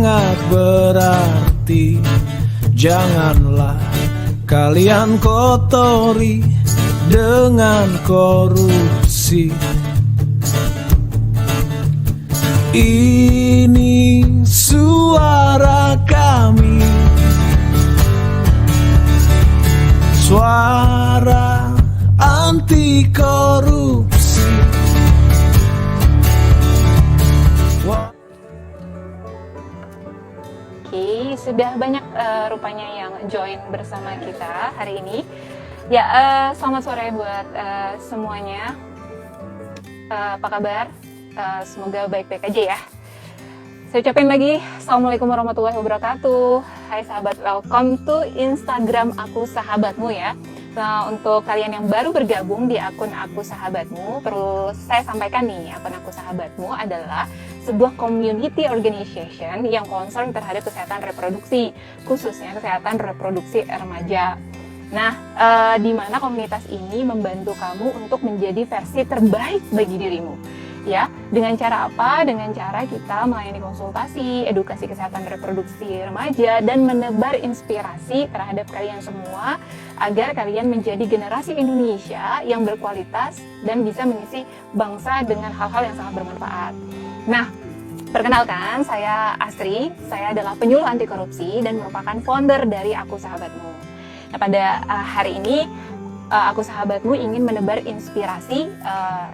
sangat berarti. Janganlah kalian kotori dengan korupsi. Ini suara kami, suara anti korupsi. Oke, sudah banyak rupanya yang join bersama kita hari ini. Ya, selamat sore buat semuanya. Apa kabar? Semoga baik-baik aja ya. Saya ucapin lagi, Assalamualaikum warahmatullahi wabarakatuh. Hai sahabat, welcome to Instagram Aku Sahabatmu ya. Nah, untuk kalian yang baru bergabung di akun Aku Sahabatmu, perlu saya sampaikan nih, akun Aku Sahabatmu adalah sebuah community organization yang concern terhadap kesehatan reproduksi, khususnya kesehatan reproduksi remaja. Nah, di mana komunitas ini membantu kamu untuk menjadi versi terbaik bagi dirimu. Ya, dengan cara apa? Dengan cara kita melayani konsultasi, edukasi kesehatan reproduksi remaja, dan menebar inspirasi terhadap kalian semua agar kalian menjadi generasi Indonesia yang berkualitas dan bisa mengisi bangsa dengan hal-hal yang sangat bermanfaat. Nah, perkenalkan, saya Astri, saya adalah penyuluh anti korupsi dan merupakan founder dari Aku Sahabatmu. Nah, pada hari ini Aku Sahabatmu ingin menebar inspirasi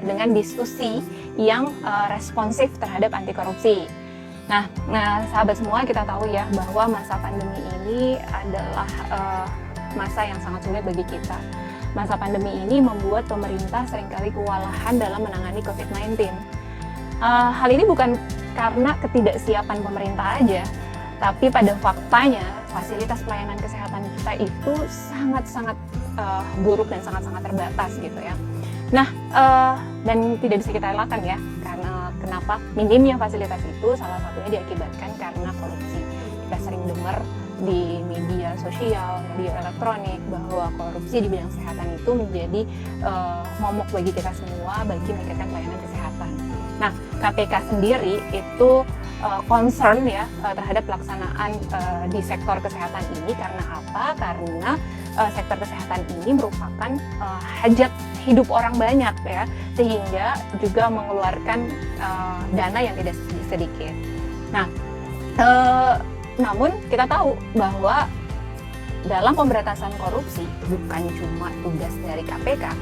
dengan diskusi yang responsif terhadap anti korupsi. Nah, sahabat semua, kita tahu ya bahwa masa pandemi ini adalah masa yang sangat sulit bagi kita. Masa pandemi ini membuat pemerintah seringkali kewalahan dalam menangani COVID-19. Hal ini bukan karena ketidaksiapan pemerintah aja, tapi pada faktanya fasilitas pelayanan kesehatan kita itu sangat-sangat buruk dan sangat-sangat terbatas gitu ya. Nah, dan tidak bisa kita elakkan ya, karena kenapa? Minimnya fasilitas itu salah satunya diakibatkan karena korupsi. Kita sering dengar di media sosial, media elektronik bahwa korupsi di bidang kesehatan itu menjadi momok bagi kita semua bagi meningkatkan pelayanan kesehatan. Nah, KPK sendiri itu concern ya terhadap pelaksanaan di sektor kesehatan ini karena apa? Karena sektor kesehatan ini merupakan hajat hidup orang banyak ya, sehingga juga mengeluarkan dana yang tidak sedikit. Nah, namun kita tahu bahwa dalam pemberantasan korupsi bukan cuma tugas dari KPK,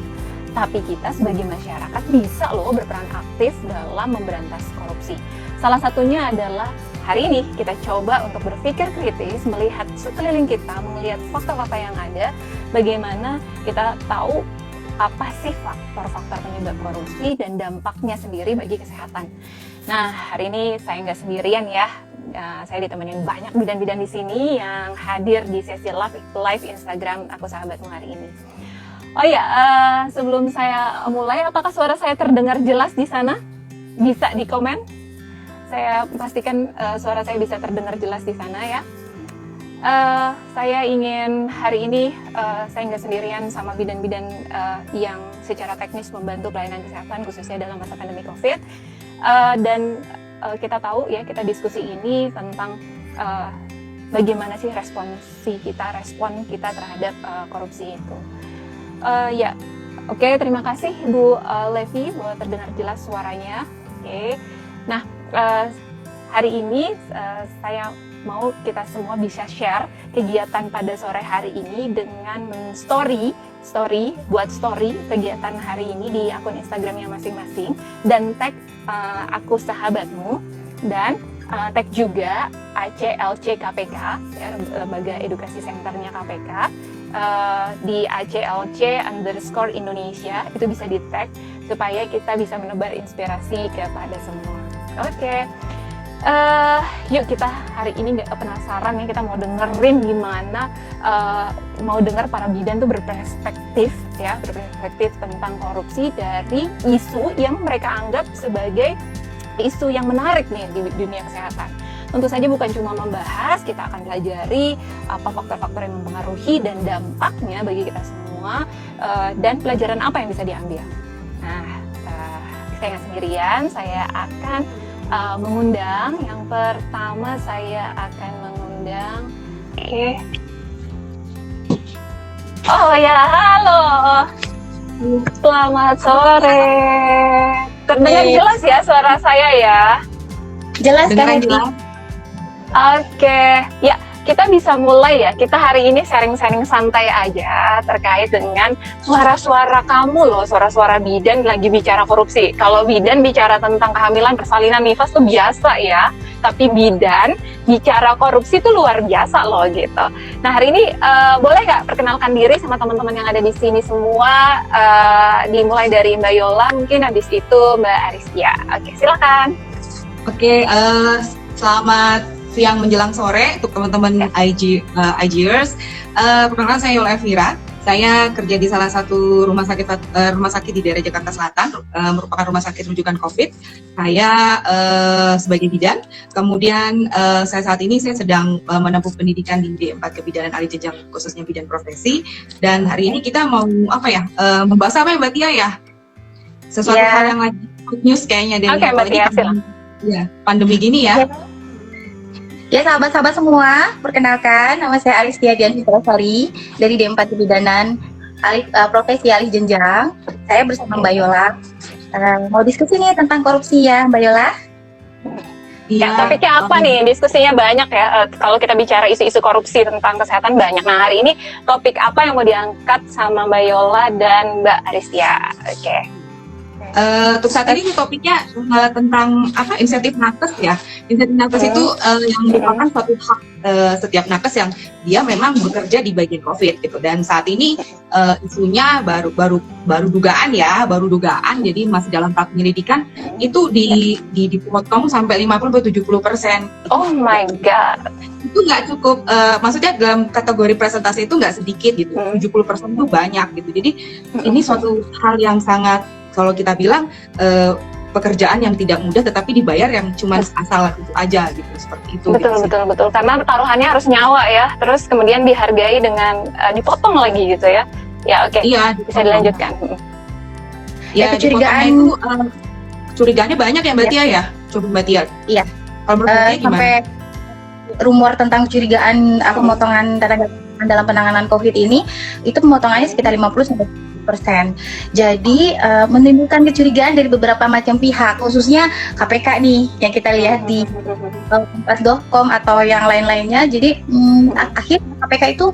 tapi kita sebagai masyarakat bisa loh berperan aktif dalam memberantas korupsi. Salah satunya adalah hari ini kita coba untuk berpikir kritis, melihat sekeliling kita, melihat fakta-fakta yang ada, bagaimana kita tahu apa sih faktor-faktor penyebab korupsi dan dampaknya sendiri bagi kesehatan. Nah, hari ini saya nggak sendirian ya, saya ditemenin banyak bidan-bidan di sini yang hadir di sesi live Instagram Aku Sahabatmu hari ini. Oh ya, sebelum saya mulai, apakah suara saya terdengar jelas di sana? Bisa di komen? Saya pastikan suara saya bisa terdengar jelas di sana ya. Saya ingin hari ini saya nggak sendirian sama bidan-bidan yang secara teknis membantu pelayanan kesehatan khususnya dalam masa pandemi COVID. Dan kita tahu ya, kita diskusi ini tentang bagaimana sih respon kita terhadap korupsi itu. Ya, oke, terima kasih Bu Levi bahwa terdengar jelas suaranya. Oke, nah hari ini saya mau kita semua bisa share kegiatan pada sore hari ini dengan buat story kegiatan hari ini di akun Instagramnya masing-masing dan tag Aku Sahabatmu dan tag juga ACLC KPK ya, lembaga edukasi senternya KPK di ACLC_Indonesia, itu bisa di tag supaya kita bisa menebar inspirasi kepada semua. Oke. Yuk kita hari ini nggak penasaran ya, kita mau dengerin gimana, mau dengar para bidan tuh berperspektif tentang korupsi dari isu yang mereka anggap sebagai isu yang menarik nih di dunia kesehatan. Tentu saja bukan cuma membahas, kita akan pelajari apa faktor-faktor yang mempengaruhi dan dampaknya bagi kita semua, dan pelajaran apa yang bisa diambil. Nah, saya nggak sendirian, saya akan mengundang. Yang pertama saya akan mengundang. Oke. Oh ya, halo. Selamat sore. Terdengar jelas ya suara saya ya? Jelas kan? Jelas. Oke, ya kita bisa mulai ya. Kita hari ini sharing-sharing santai aja terkait dengan suara-suara kamu loh, suara-suara bidan lagi bicara korupsi. Kalau bidan bicara tentang kehamilan, persalinan, nifas tuh biasa ya. Tapi bidan bicara korupsi tuh luar biasa loh gitu. Nah hari ini boleh nggak perkenalkan diri sama teman-teman yang ada di sini semua? Dimulai dari Mbak Yola, mungkin habis itu Mbak Aristia. Oke, silakan. Oke, selamat siang menjelang sore untuk teman-teman IGers. Perkenalkan saya Yola Elvira. Saya kerja di salah satu rumah sakit di daerah Jakarta Selatan, merupakan rumah sakit rujukan COVID. Saya sebagai bidan. Kemudian saya saat ini sedang menempuh pendidikan di D4 Kebidanan Alih Jenjang, khususnya bidan profesi. Dan hari ini kita mau membahas apa ya Mbak Tia ya? Sesuatu hal yang lagi good news kayaknya dari Mbak Tia, silakan. Ya, pandemi gini ya. Ya sahabat-sahabat semua, perkenalkan nama saya Aristia Dian Fitrasari dari D4 Kebidanan Profesi Alih Jenjang. Saya bersama Mbak Yola mau diskusi nih tentang korupsi ya Mbak Yola. Ya, topiknya apa nih? Diskusinya banyak ya. Kalau kita bicara isu-isu korupsi tentang kesehatan banyak. Nah hari ini topik apa yang mau diangkat sama Mbak Yola dan Mbak Aristia? Oke. Untuk saat ini topiknya tentang insentif nakes ya. Insentif nakes itu yang merupakan suatu hak setiap nakes yang dia memang bekerja di bagian COVID gitu. Dan saat ini isunya baru dugaan ya, jadi masih dalam tahap penyelidikan itu dipotong sampai 50-70%. Oh my god. Itu nggak cukup, maksudnya dalam kategori presentasi itu nggak sedikit gitu, 70% itu banyak gitu. Jadi ini suatu hal yang sangat, kalau kita bilang pekerjaan yang tidak mudah tetapi dibayar yang cuma asal itu aja gitu, seperti itu. Betul. Karena taruhannya harus nyawa ya, terus kemudian dihargai dengan dipotong lagi gitu ya. Ya oke. Iya, bisa dilanjutkan. Ya, kecurigaan curigaannya banyak ya Mbak Tia ya. Coba Mbak Tia. Iya. Kalau menurut Mbak Tia gimana? Sampai rumor tentang kecurigaan pemotongan tenaga dalam penanganan COVID ini, itu pemotongannya sekitar 50-70%. Jadi menimbulkan kecurigaan dari beberapa macam pihak, khususnya KPK nih yang kita lihat di kompas.com atau yang lain-lainnya. Jadi akhirnya KPK itu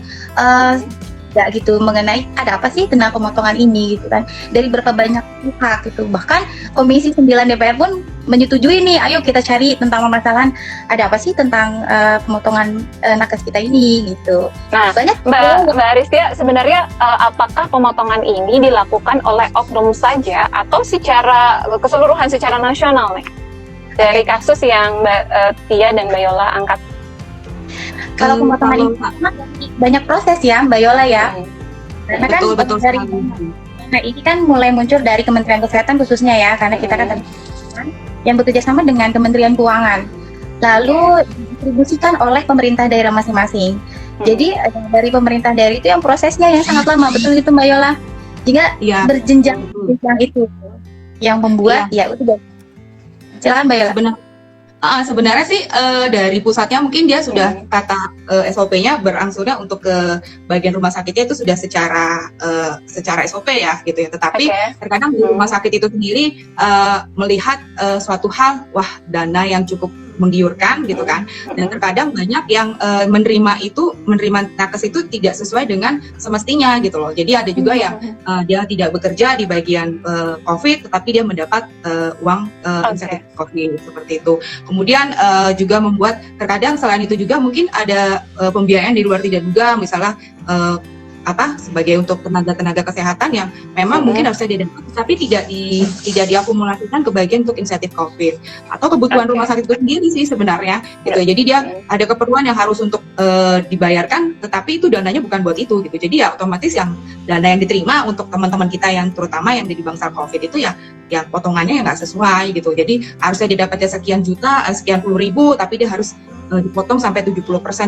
tidak gitu mengenai ada apa sih tentang pemotongan ini gitu kan, dari berapa banyak pihak gitu. Bahkan Komisi 9 DPR pun menyetujui nih, ayo kita cari tentang permasalahan ada apa sih tentang pemotongan nakes kita ini gitu. Nah, banyak Mbak Aristia, sebenarnya apakah pemotongan ini dilakukan oleh oknum saja atau secara keseluruhan, secara nasional nih? Dari kasus yang Mbak Tia dan Mbak Yola angkat. Kalau pemotongan ini banyak proses ya Mbak Yola ya. Karena betul dari nah ini kan mulai muncul dari Kementerian Kesehatan khususnya ya, karena kita kan yang bekerja sama dengan Kementerian Keuangan, lalu didistribusikan oleh pemerintah daerah masing-masing. Jadi dari pemerintah daerah itu yang prosesnya yang sangat lama, betul itu Mbak Yola. Jika berjenjang itu yang membuat ya udah. Silakan Mbak Yola. Sebenarnya sih dari pusatnya mungkin dia sudah kata SOP-nya berangsurnya untuk ke bagian rumah sakitnya itu sudah secara SOP ya gitu ya. Tetapi terkadang di rumah sakit itu sendiri melihat suatu hal, wah dana yang cukup menggiurkan gitu kan, dan terkadang banyak yang menerima nakes itu tidak sesuai dengan semestinya gitu loh. Jadi ada juga yang dia tidak bekerja di bagian COVID tetapi dia mendapat uang insentif COVID seperti itu. Kemudian juga membuat terkadang selain itu juga mungkin ada pembiayaan di luar tidak duga, misalnya sebagai untuk tenaga kesehatan yang memang mungkin harusnya didapat tapi tidak diakumulasikan ke bagian untuk insentif COVID atau kebutuhan rumah sakit itu sendiri sih sebenarnya gitu. Jadi dia ada keperluan yang harus untuk dibayarkan tetapi itu dananya bukan buat itu gitu. Jadi ya otomatis yang dana yang diterima untuk teman-teman kita yang terutama yang di bangsal COVID itu ya yang potongannya yang nggak sesuai gitu. Jadi harusnya didapatnya sekian juta, sekian puluh ribu, tapi dia harus dipotong sampai 70%,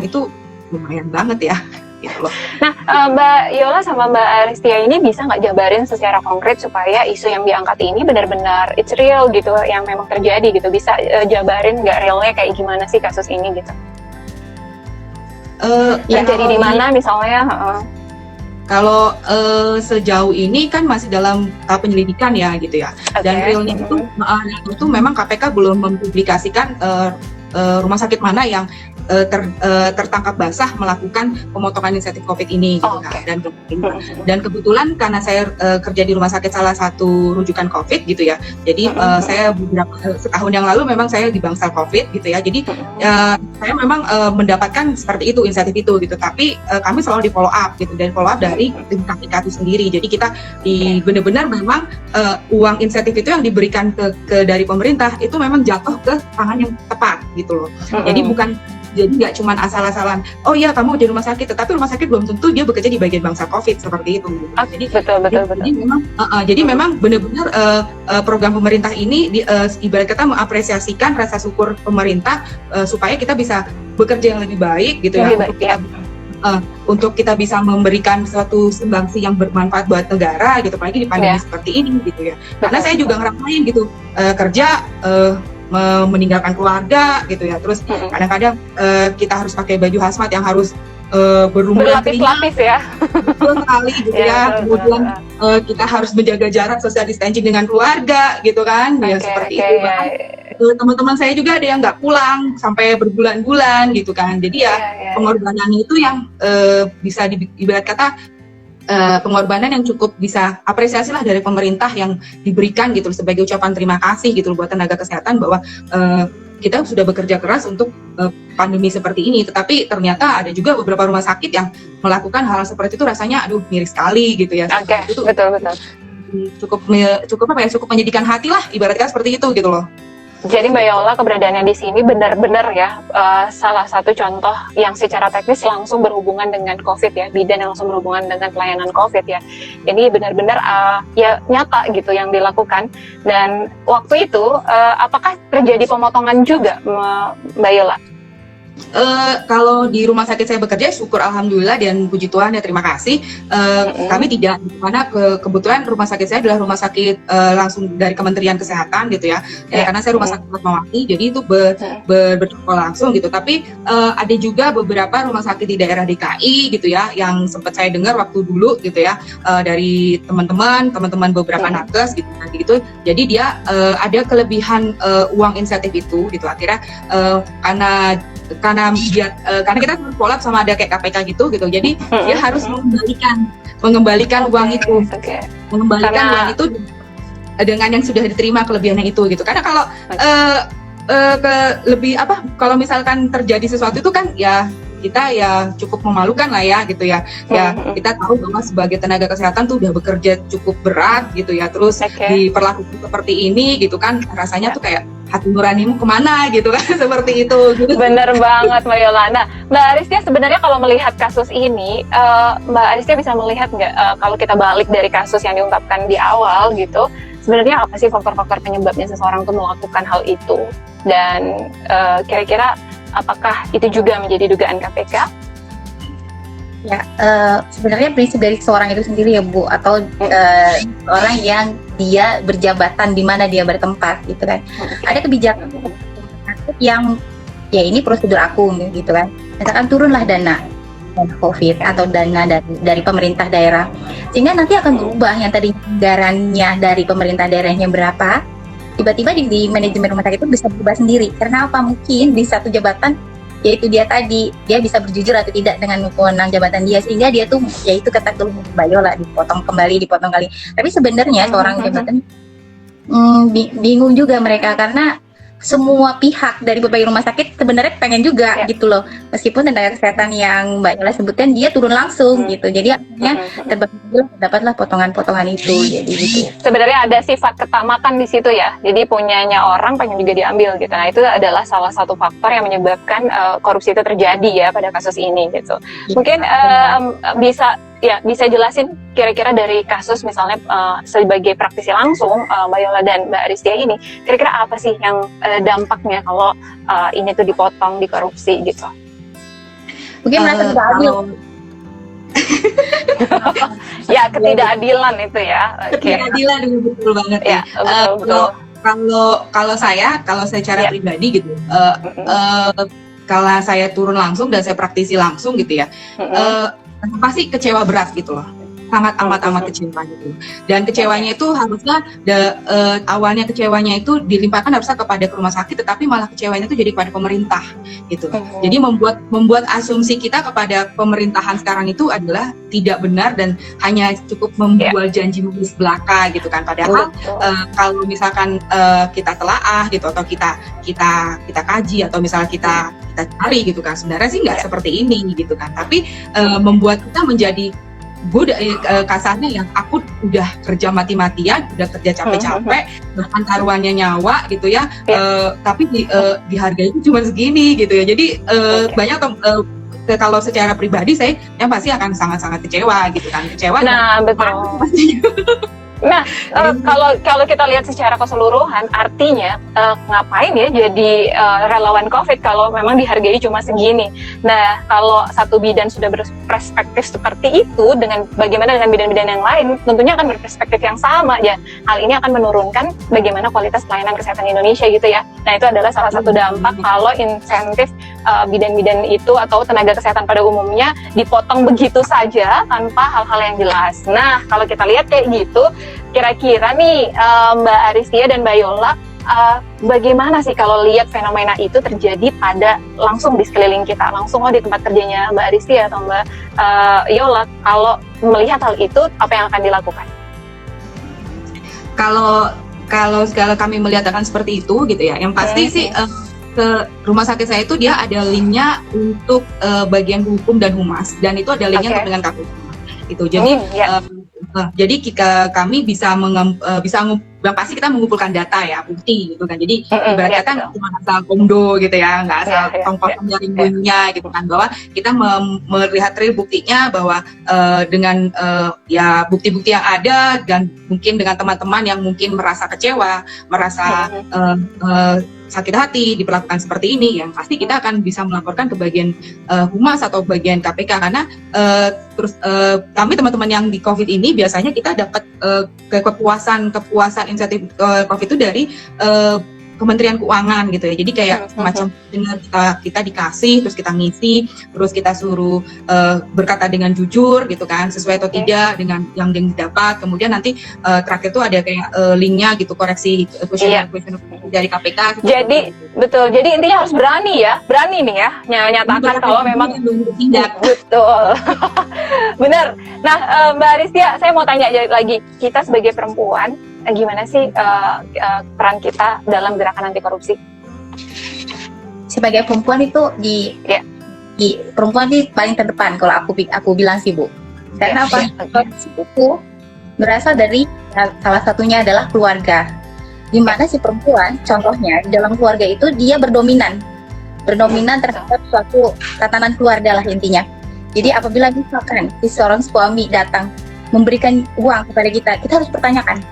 itu lumayan banget ya. gitu loh. Nah, Mbak Yola sama Mbak Aristia ini bisa nggak jabarin secara konkret supaya isu yang diangkat ini benar-benar it's real gitu, yang memang terjadi gitu. Bisa jabarin nggak realnya kayak gimana sih kasus ini gitu? Yang jadi di mana misalnya? Kalau sejauh ini kan masih dalam tahap penyelidikan ya gitu ya. Dan realnya itu memang KPK belum mempublikasikan rumah sakit mana yang tertangkap basah melakukan pemotongan insentif COVID ini gitu kan. Dan kebetulan karena saya kerja di rumah sakit salah satu rujukan COVID gitu ya. Jadi saya setahun yang lalu memang saya di bangsal COVID gitu ya. Jadi saya memang mendapatkan seperti itu insentif itu gitu. Tapi kami selalu di follow up gitu, dan follow up dari tim KPK itu sendiri. Jadi kita benar-benar memang uang insentif itu yang diberikan ke dari pemerintah itu memang jatuh ke tangan yang tepat gitu loh. Jadi nggak cuma asal-asalan, oh iya kamu di rumah sakit, tetapi rumah sakit belum tentu dia bekerja di bagian bangsal COVID seperti itu. Jadi jadi memang benar-benar program pemerintah ini ibarat kata mengapresiasikan rasa syukur pemerintah supaya kita bisa bekerja yang lebih baik gitu ya. Untuk kita bisa memberikan suatu sumbangsi yang bermanfaat buat negara gitu, apalagi di pandemi seperti ini gitu ya. Karena saya juga ngerasain gitu kerja meninggalkan keluarga gitu ya, terus kadang-kadang kita harus pakai baju hazmat yang harus berlapis-lapis ya, betul sekali gitu ya. Kemudian kita harus menjaga jarak, social distancing dengan keluarga gitu kan, ya seperti itu. Teman-teman saya juga ada yang nggak pulang sampai berbulan-bulan gitu kan. Jadi pengorbanannya itu yang bisa ibarat kata pengorbanan yang cukup bisa apresiasi lah dari pemerintah yang diberikan gitu sebagai ucapan terima kasih gitu buat tenaga kesehatan bahwa kita sudah bekerja keras untuk pandemi seperti ini. Tetapi ternyata ada juga beberapa rumah sakit yang melakukan hal seperti itu, rasanya aduh miris sekali gitu ya. Itu betul. Cukup menyedihkan hati lah ibaratnya seperti itu gitu loh. Jadi Mbak Yola keberadaannya di sini benar-benar ya salah satu contoh yang secara teknis langsung berhubungan dengan COVID ya, bidan yang langsung berhubungan dengan pelayanan COVID ya. Jadi benar-benar ya nyata gitu yang dilakukan. Dan waktu itu apakah terjadi pemotongan juga Mbak Yola? Kalau di rumah sakit saya bekerja, syukur alhamdulillah dan puji Tuhan ya terima kasih. Kami tidak, karena kebetulan rumah sakit saya adalah rumah sakit langsung dari Kementerian Kesehatan gitu ya. Karena saya rumah sakit Fatmawati, jadi itu bertolak langsung gitu. Tapi ada juga beberapa rumah sakit di daerah DKI gitu ya, yang sempat saya dengar waktu dulu gitu ya, dari teman-teman beberapa nakes gitu. Jadi dia ada kelebihan uang insentif itu gitu. Akhirnya karena kita collab sama ada kayak KPK gitu, jadi dia harus mengembalikan uang itu, uang itu dengan yang sudah diterima kelebihannya itu gitu. Karena kalau kalau misalkan terjadi sesuatu itu kan ya kita ya cukup memalukan lah ya gitu ya. Ya kita tahu bahwa sebagai tenaga kesehatan tuh udah bekerja cukup berat gitu ya, terus diperlakukan seperti ini gitu kan, rasanya tuh kayak hati nuranimu kemana gitu kan, seperti itu gitu. Bener banget Mbak Yola. Nah, Mbak Aristia sebenarnya kalau melihat kasus ini, Mbak Aristia bisa melihat nggak kalau kita balik dari kasus yang diungkapkan di awal gitu, sebenarnya apa sih faktor-faktor penyebabnya seseorang tuh melakukan hal itu, dan kira-kira apakah itu juga menjadi dugaan KPK? Ya, sebenarnya prinsip dari seorang itu sendiri ya Bu, atau orang yang dia berjabatan di mana dia bertempat gitu kan. Ada kebijakan yang ya ini prosedur aku gitu kan. Misalkan turunlah dana COVID atau dana dari pemerintah daerah, sehingga nanti akan berubah yang tadi anggarannya dari pemerintah daerahnya berapa, tiba-tiba di manajemen rumah sakit itu bisa berubah sendiri. Karena apa? Mungkin di satu jabatan yaitu dia tadi, dia bisa berjujur atau tidak dengan wewenang jabatan dia, sehingga dia tuh yaitu kata dulu Mbak Yola dipotong kembali. Tapi sebenarnya seorang jabatan bingung juga mereka, karena semua pihak dari berbagai rumah sakit sebenarnya pengen juga gitu loh, meskipun tenaga kesehatan yang Mbak Yola sebutkan dia turun langsung gitu, jadi akhirnya dapatlah potongan-potongan itu. Jadi gitu. Sebenarnya ada sifat ketamakan di situ ya, jadi punyanya orang pengen juga diambil gitu. Nah itu adalah salah satu faktor yang menyebabkan korupsi itu terjadi ya pada kasus ini gitu. Mungkin bisa jelasin kira-kira dari kasus misalnya sebagai praktisi langsung Mbak Yola dan Mbak Aristia ini, kira-kira apa sih yang dampaknya kalau ini tuh dipotong, dikorupsi gitu? Mungkin merasa tidak adil. Ya, ketidakadilan itu ya. Oke. Ketidakadilan, betul banget Ya, betul, betul. Kalau saya secara Ya. pribadi gitu, kalau saya turun langsung dan saya praktisi langsung gitu ya, pasti kecewa berat gitu loh, sangat amat kecewa gitu. Dan kecewanya itu harusnya awalnya kecewanya itu dilimpahkan harusnya kepada rumah sakit, tetapi malah kecewanya itu jadi pada pemerintah gitu. Jadi membuat asumsi kita kepada pemerintahan sekarang itu adalah tidak benar dan hanya cukup membuat janji manis belaka gitu kan. Padahal kalau misalkan kita telaah gitu atau kita kaji atau misalnya kita cari gitu kan, sebenarnya sih nggak seperti ini gitu kan. Tapi membuat kita menjadi kasarnya yang aku udah kerja mati-matian, udah kerja capek-capek, bahkan taruhannya nyawa gitu ya, tapi dihargai itu cuma segini gitu ya. Jadi banyak kalau secara pribadi saya pasti akan sangat-sangat kecewa gitu kan, Nah, betul. Nah, kalau kita lihat secara keseluruhan, artinya ngapain ya jadi relawan COVID kalau memang dihargai cuma segini. Nah, kalau satu bidan sudah berperspektif seperti itu, dengan bagaimana dengan bidan-bidan yang lain, tentunya akan berperspektif yang sama ya. Hal ini akan menurunkan bagaimana kualitas pelayanan kesehatan Indonesia gitu ya. Nah, itu adalah salah satu dampak kalau insentif bidan-bidan itu atau tenaga kesehatan pada umumnya dipotong begitu saja tanpa hal-hal yang jelas. Nah, kalau kita lihat kayak gitu, kira-kira nih Mbak Aristia dan Mbak Yola, bagaimana sih kalau lihat fenomena itu terjadi pada langsung di sekeliling kita, langsung di tempat kerjanya Mbak Aristia atau Mbak Yola, kalau melihat hal itu apa yang akan dilakukan? Kalau kami melihat akan seperti itu gitu ya, yang pasti sih ke rumah sakit saya itu dia ada linknya untuk bagian hukum dan humas, dan itu ada linknya dengan KPK itu. Jadi kami bisa yang pasti kita mengumpulkan data ya, bukti gitu kan. Jadi ibaratnya kan cuma asal komdo gitu ya, nggak asal tongkol dari bunyinya gitu kan, bahwa kita melihat real buktinya bahwa dengan ya bukti-bukti yang ada, dan mungkin dengan teman-teman yang mungkin merasa kecewa, merasa sakit hati diperlakukan seperti ini, yang pasti kita akan bisa melaporkan ke bagian humas atau bagian KPK, karena terus kami teman-teman yang di COVID ini biasanya kita dapat kepuasan insentif COVID itu dari Kementerian Keuangan gitu ya. Jadi kayak semacam dengan kita dikasih, terus kita ngisi, terus kita suruh berkata dengan jujur gitu kan, sesuai atau tidak dengan yang didapat. Kemudian nanti terakhir tuh ada kayak linknya gitu, koreksi question dari KPK. Jadi betul. Jadi intinya harus berani nih ya, nyatakan kalau memang tindak. Betul. Benar. Nah, Mbak Aristia, saya mau tanya lagi, kita sebagai perempuan, gimana sih peran kita dalam gerakan anti korupsi? Sebagai perempuan itu di perempuan ini paling terdepan kalau aku bilang sih Bu. Karena apa? Korupsi itu berasal dari salah satunya adalah keluarga. Di mana si perempuan, contohnya di dalam keluarga itu dia berdominan terhadap suatu tatanan keluarga lah intinya. Jadi apabila misalkan si seorang suami datang memberikan uang kepada kita harus pertanyakan,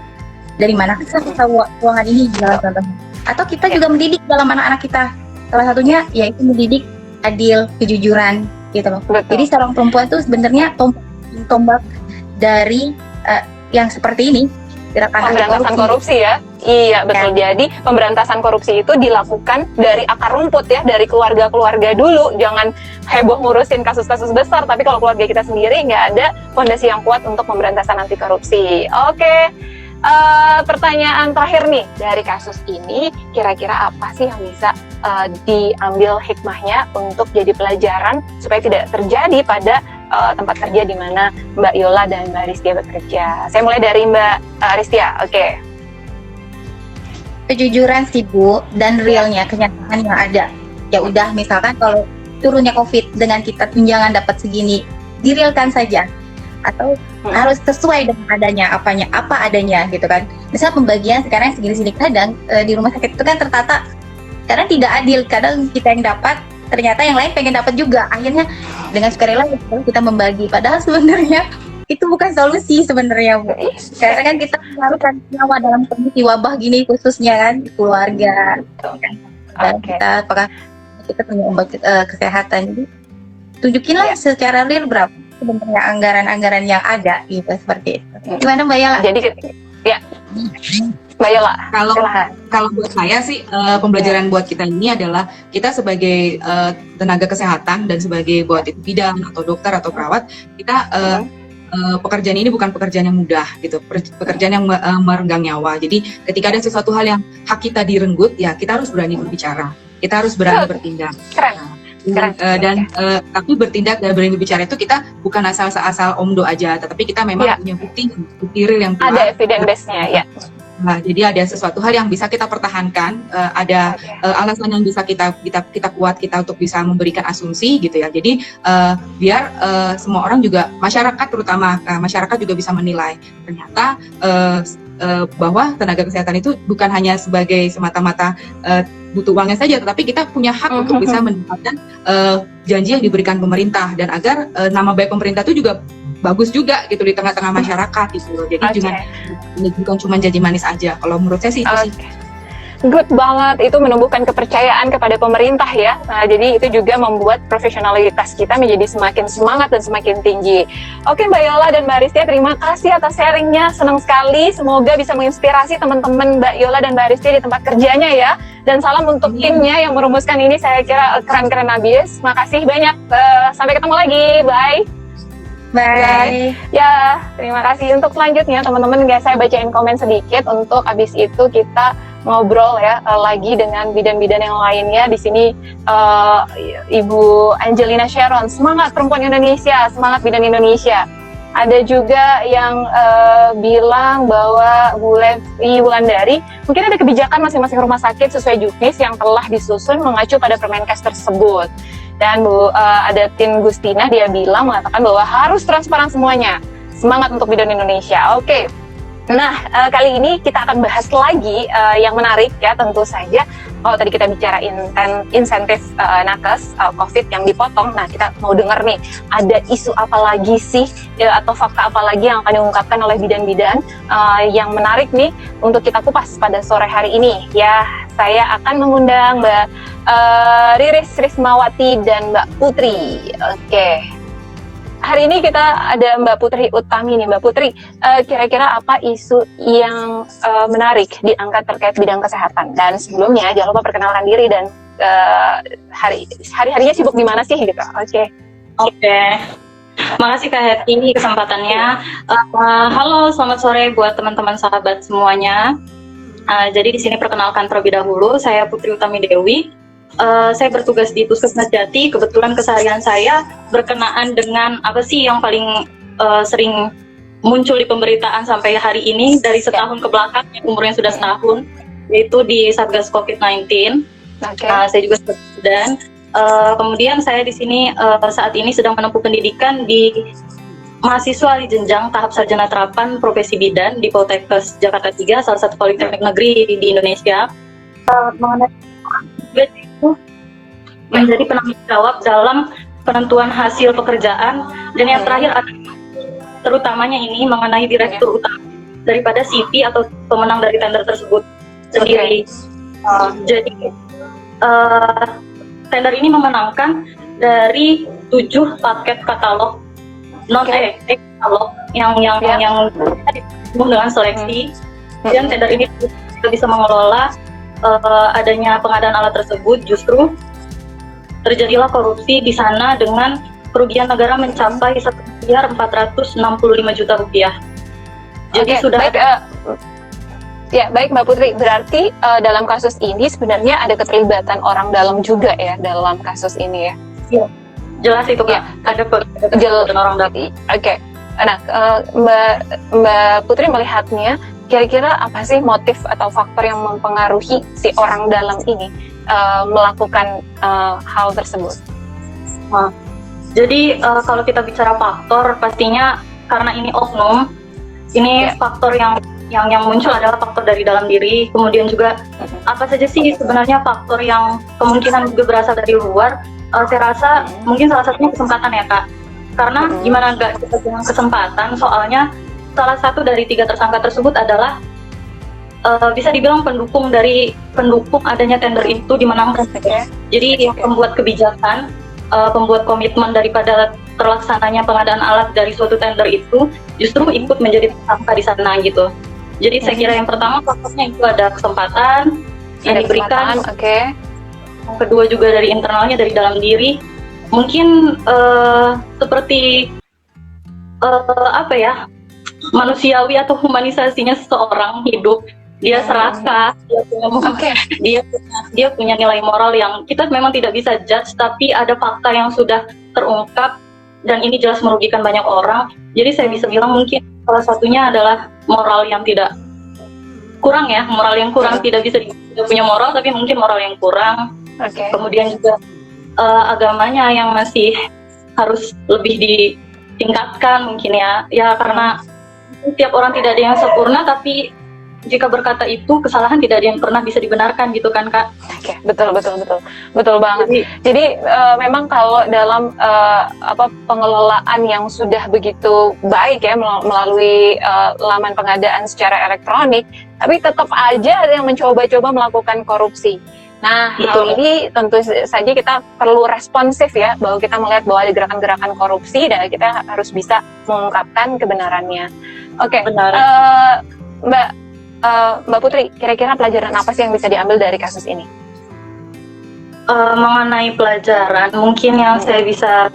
dari mana kita keuangan ini jalan contohnya. Atau kita juga mendidik dalam anak-anak kita. Salah satunya yaitu mendidik adil, kejujuran gitu loh. Jadi seorang perempuan itu sebenarnya tombak dari yang seperti ini, gerakan pemberantasan korupsi ya. Iya, betul. Jadi pemberantasan korupsi itu dilakukan dari akar rumput ya, dari keluarga-keluarga dulu. Jangan heboh ngurusin kasus-kasus besar, tapi kalau keluarga kita sendiri nggak ada fondasi yang kuat untuk pemberantasan anti korupsi. Oke. Pertanyaan terakhir nih, dari kasus ini kira-kira apa sih yang bisa diambil hikmahnya untuk jadi pelajaran supaya tidak terjadi pada tempat kerja di mana Mbak Yola dan Mbak Aristia bekerja? Saya mulai dari Mbak Aristia. Oke. Kejujuran sih Bu, dan realnya, kenyataan yang ada. Ya udah, misalkan kalau turunnya COVID dengan kita tunjangan dapat segini, direalkan saja. Atau harus sesuai dengan adanya, apa adanya gitu kan. Misal pembagian sekarang segini-segini, kadang di rumah sakit itu kan tertata karena tidak adil. Kadang kita yang dapat, ternyata yang lain pengen dapat juga. Akhirnya dengan sukarela kita membagi, padahal sebenarnya itu bukan solusi sebenarnya Bu. Karena kan kita mengharuskan nyawa dalam kondisi wabah gini, khususnya kan keluarga kan. Dan kita apakah kita punya obat kesehatan, jadi tunjukinlah secara real berapa sebenarnya anggaran-anggaran yang ada gitu seperti itu. Gimana Mbak Yola? Jadi ya, Mbak Yola, Kalau silahkan. kalau buat saya sih pembelajaran buat kita ini adalah kita sebagai tenaga kesehatan dan sebagai buat itu bidan atau dokter atau perawat, kita pekerjaan ini bukan pekerjaan yang mudah gitu, pekerjaan yang merenggang nyawa. Jadi ketika ada sesuatu hal yang hak kita direnggut, ya kita harus berani berbicara, kita harus berani bertindak. Keren. Tapi bertindak dan berani berbicara itu kita bukan asal omdo aja, tetapi kita memang punya bukti real yang kuat. Ada evidence base-nya, ya. Nah, jadi ada sesuatu hal yang bisa kita pertahankan, ada alasan yang bisa kita kuat kita untuk bisa memberikan asumsi gitu ya. Jadi biar semua orang juga, masyarakat terutama masyarakat juga bisa menilai ternyata bahwa tenaga kesehatan itu bukan hanya sebagai semata-mata butuh uangnya saja, tetapi kita punya hak untuk bisa mendapatkan janji yang diberikan pemerintah, dan agar nama baik pemerintah itu juga bagus juga gitu di tengah-tengah masyarakat gitu. Jadi bukan cuma janji manis aja. Kalau menurut saya sih itu sih. Good banget, itu menumbuhkan kepercayaan kepada pemerintah ya. Nah, jadi itu juga membuat profesionalitas kita menjadi semakin semangat dan semakin tinggi. Oke Mbak Yola dan Mbak Aristia, terima kasih atas sharingnya, senang sekali. Semoga bisa menginspirasi teman-teman Mbak Yola dan Mbak Aristia di tempat kerjanya ya. Dan salam untuk timnya yang merumuskan ini, saya kira keren-keren habis. Makasih banyak, sampai ketemu lagi, bye. Bye. Ya, terima kasih. Untuk selanjutnya teman-teman, guys, saya bacain komen sedikit untuk abis itu kita ngobrol ya lagi dengan bidan-bidan yang lainnya. Di sini Ibu Angelina Sharon, semangat perempuan Indonesia, semangat bidan Indonesia. Ada juga yang bilang bahwa Bu Levi Wulandari, mungkin ada kebijakan masing-masing rumah sakit sesuai juknis yang telah disusun mengacu pada Permenkes tersebut. Dan ada Tin Gustina, dia bilang mengatakan bahwa harus transparan semuanya. Semangat untuk bidan Indonesia. Oke. Nah, kali ini kita akan bahas lagi yang menarik ya, tentu saja. Kalau tadi kita bicara insentif nakes COVID yang dipotong, nah kita mau dengar nih, ada isu apa lagi sih ya, atau fakta apa lagi yang akan diungkapkan oleh bidan-bidan yang menarik nih untuk kita kupas pada sore hari ini. Ya, saya akan mengundang Mbak Riris Rismawati dan Mbak Putri. Oke. Hari ini kita ada Mbak Putri Utami nih. Mbak Putri, kira-kira apa isu yang menarik diangkat terkait bidang kesehatan? Dan sebelumnya jangan lupa perkenalkan diri dan hari-harinya sibuk di mana sih gitu. Oke. Makasih Kak Heti kesempatannya. Halo, selamat sore buat teman-teman sahabat semuanya. Jadi di sini perkenalkan terlebih dahulu, saya Putri Utami Dewi. Saya bertugas di Puskesmas Jati. Kebetulan keseharian saya berkenaan dengan apa sih yang paling sering muncul di pemberitaan sampai hari ini dari setahun ke belakang, umurnya sudah setahun, yaitu di Satgas COVID-19. Saya juga dan kemudian saya di sini saat ini sedang menempuh pendidikan di mahasiswa di jenjang tahap sarjana terapan profesi bidan di Poltekkes Jakarta 3, salah satu politeknik negeri di Indonesia. Mengenai itu menjadi penanggung jawab dalam penentuan hasil pekerjaan, dan yang terakhir terutamanya ini mengenai direktur utama daripada CV atau pemenang dari tender tersebut sendiri. Jadi tender ini memenangkan dari 7 paket katalog katalog yang dengan seleksi, dan tender ini bisa mengelola adanya pengadaan alat tersebut. Justru terjadilah korupsi di sana dengan kerugian negara mencapai 1.465 juta rupiah. Jadi sudah baik, baik Mbak Putri, berarti dalam kasus ini sebenarnya ada keterlibatan orang dalam juga ya dalam kasus ini ya? Iya, jelas itu Kak, ada keterlibatan orang dalam. Oke. Nah, Mbak Putri melihatnya, kira-kira apa sih motif atau faktor yang mempengaruhi si orang dalam ini melakukan hal tersebut? Jadi kalau kita bicara faktor, pastinya karena ini oknum, ini faktor yang muncul adalah faktor dari dalam diri. Kemudian juga apa saja sih sebenarnya faktor yang kemungkinan juga berasal dari luar? Saya rasa mungkin salah satunya kesempatan ya Kak. Karena gimana nggak kita bilang kesempatan, soalnya salah satu dari 3 tersangka tersebut adalah bisa dibilang pendukung adanya tender itu dimenangkan. Jadi yang membuat kebijakan pembuat komitmen daripada terlaksananya pengadaan alat dari suatu tender itu justru ikut menjadi tersangka di sana gitu. Jadi saya kira yang pertama faktornya itu ada kesempatan yang diberikan. Oke. Yang kedua juga dari internalnya, dari dalam diri. Mungkin seperti apa ya, manusiawi atau humanisasinya seseorang hidup. Dia serakah, dia punya nilai moral yang kita memang tidak bisa judge, tapi ada fakta yang sudah terungkap dan ini jelas merugikan banyak orang. Jadi saya bisa bilang mungkin salah satunya adalah moral yang tidak kurang ya, moral yang kurang, tidak punya moral tapi mungkin moral yang kurang. Kemudian juga agamanya yang masih harus lebih ditingkatkan mungkin ya karena setiap orang tidak ada yang sempurna, tapi jika berkata itu kesalahan tidak ada yang pernah bisa dibenarkan gitu kan Kak. Oke, betul banget. Jadi memang kalau dalam pengelolaan yang sudah begitu baik ya melalui laman pengadaan secara elektronik, tapi tetap aja ada yang mencoba-coba melakukan korupsi. Nah, hal ini tentu saja kita perlu responsif ya, bahwa kita melihat bahwa ada gerakan-gerakan korupsi dan kita harus bisa mengungkapkan kebenarannya. Oke, Mbak Putri, kira-kira pelajaran apa sih yang bisa diambil dari kasus ini? Mengenai pelajaran, mungkin yang saya bisa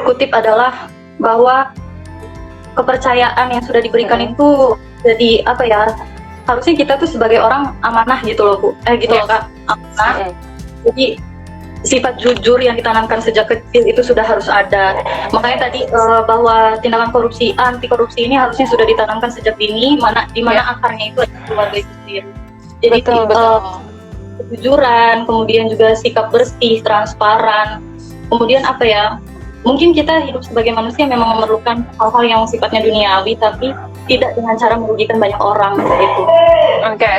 kutip adalah bahwa kepercayaan yang sudah diberikan itu jadi apa ya? Harusnya kita tuh sebagai orang amanah gitu loh Bu, loh Kak, amanah. Jadi sifat jujur yang ditanamkan sejak kecil itu sudah harus ada. Makanya tadi bahwa tindakan korupsi, anti korupsi ini harusnya sudah ditanamkan sejak dini, di mana akarnya itu ada keluarga itu sendiri. Jadi kejujuran, kemudian juga sikap bersih, transparan. Kemudian apa ya? Mungkin kita hidup sebagai manusia memang memerlukan hal-hal yang sifatnya duniawi, tapi tidak dengan cara merugikan banyak orang gitu. Oke.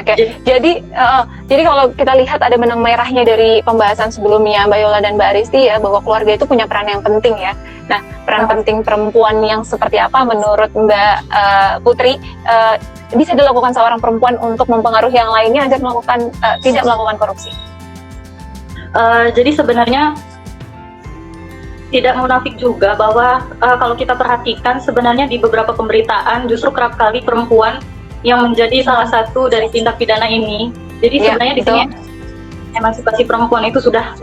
Jadi kalau kita lihat ada benang merahnya dari pembahasan sebelumnya Mbak Yola dan Mbak Aristi ya, bahwa keluarga itu punya peran yang penting ya. Nah, peran penting perempuan yang seperti apa menurut Mbak Putri bisa dilakukan seorang perempuan untuk mempengaruhi yang lainnya agar tidak melakukan korupsi? Jadi sebenarnya tidak munafik juga bahwa kalau kita perhatikan sebenarnya di beberapa pemberitaan justru kerap kali perempuan yang menjadi salah satu dari tindak pidana ini. Jadi sebenarnya di sini emansipasi perempuan itu sudah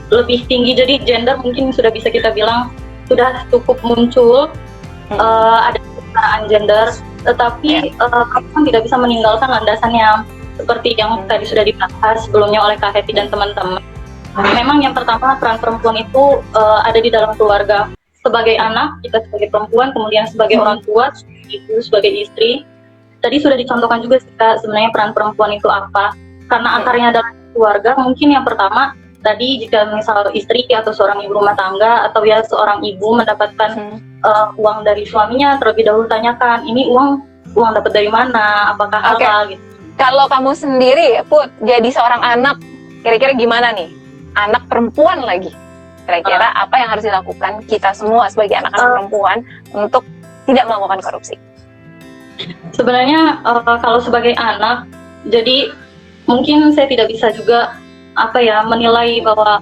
lebih tinggi. Jadi gender mungkin sudah bisa kita bilang sudah cukup muncul, ada kesetaraan gender, tetapi perempuan tidak bisa meninggalkan landasannya seperti yang tadi sudah dibahas sebelumnya oleh Kak Heti dan teman-teman. Memang yang pertama peran perempuan itu ada di dalam keluarga. Sebagai anak, kita sebagai perempuan, kemudian sebagai orang tua, ibu, sebagai istri. Tadi sudah dicontohkan juga sebenarnya peran perempuan itu apa. Karena akarnya adalah keluarga, mungkin yang pertama tadi jika misal istri atau seorang ibu rumah tangga atau ya seorang ibu mendapatkan uang dari suaminya, terlebih dahulu tanyakan, ini uang dapat dari mana, apakah halal gitu. Kalau kamu sendiri, Put, jadi seorang anak, kira-kira gimana nih? Anak perempuan lagi, kira-kira apa yang harus dilakukan kita semua sebagai anak-anak perempuan untuk tidak melakukan korupsi? Sebenarnya kalau sebagai anak, jadi mungkin saya tidak bisa juga menilai bahwa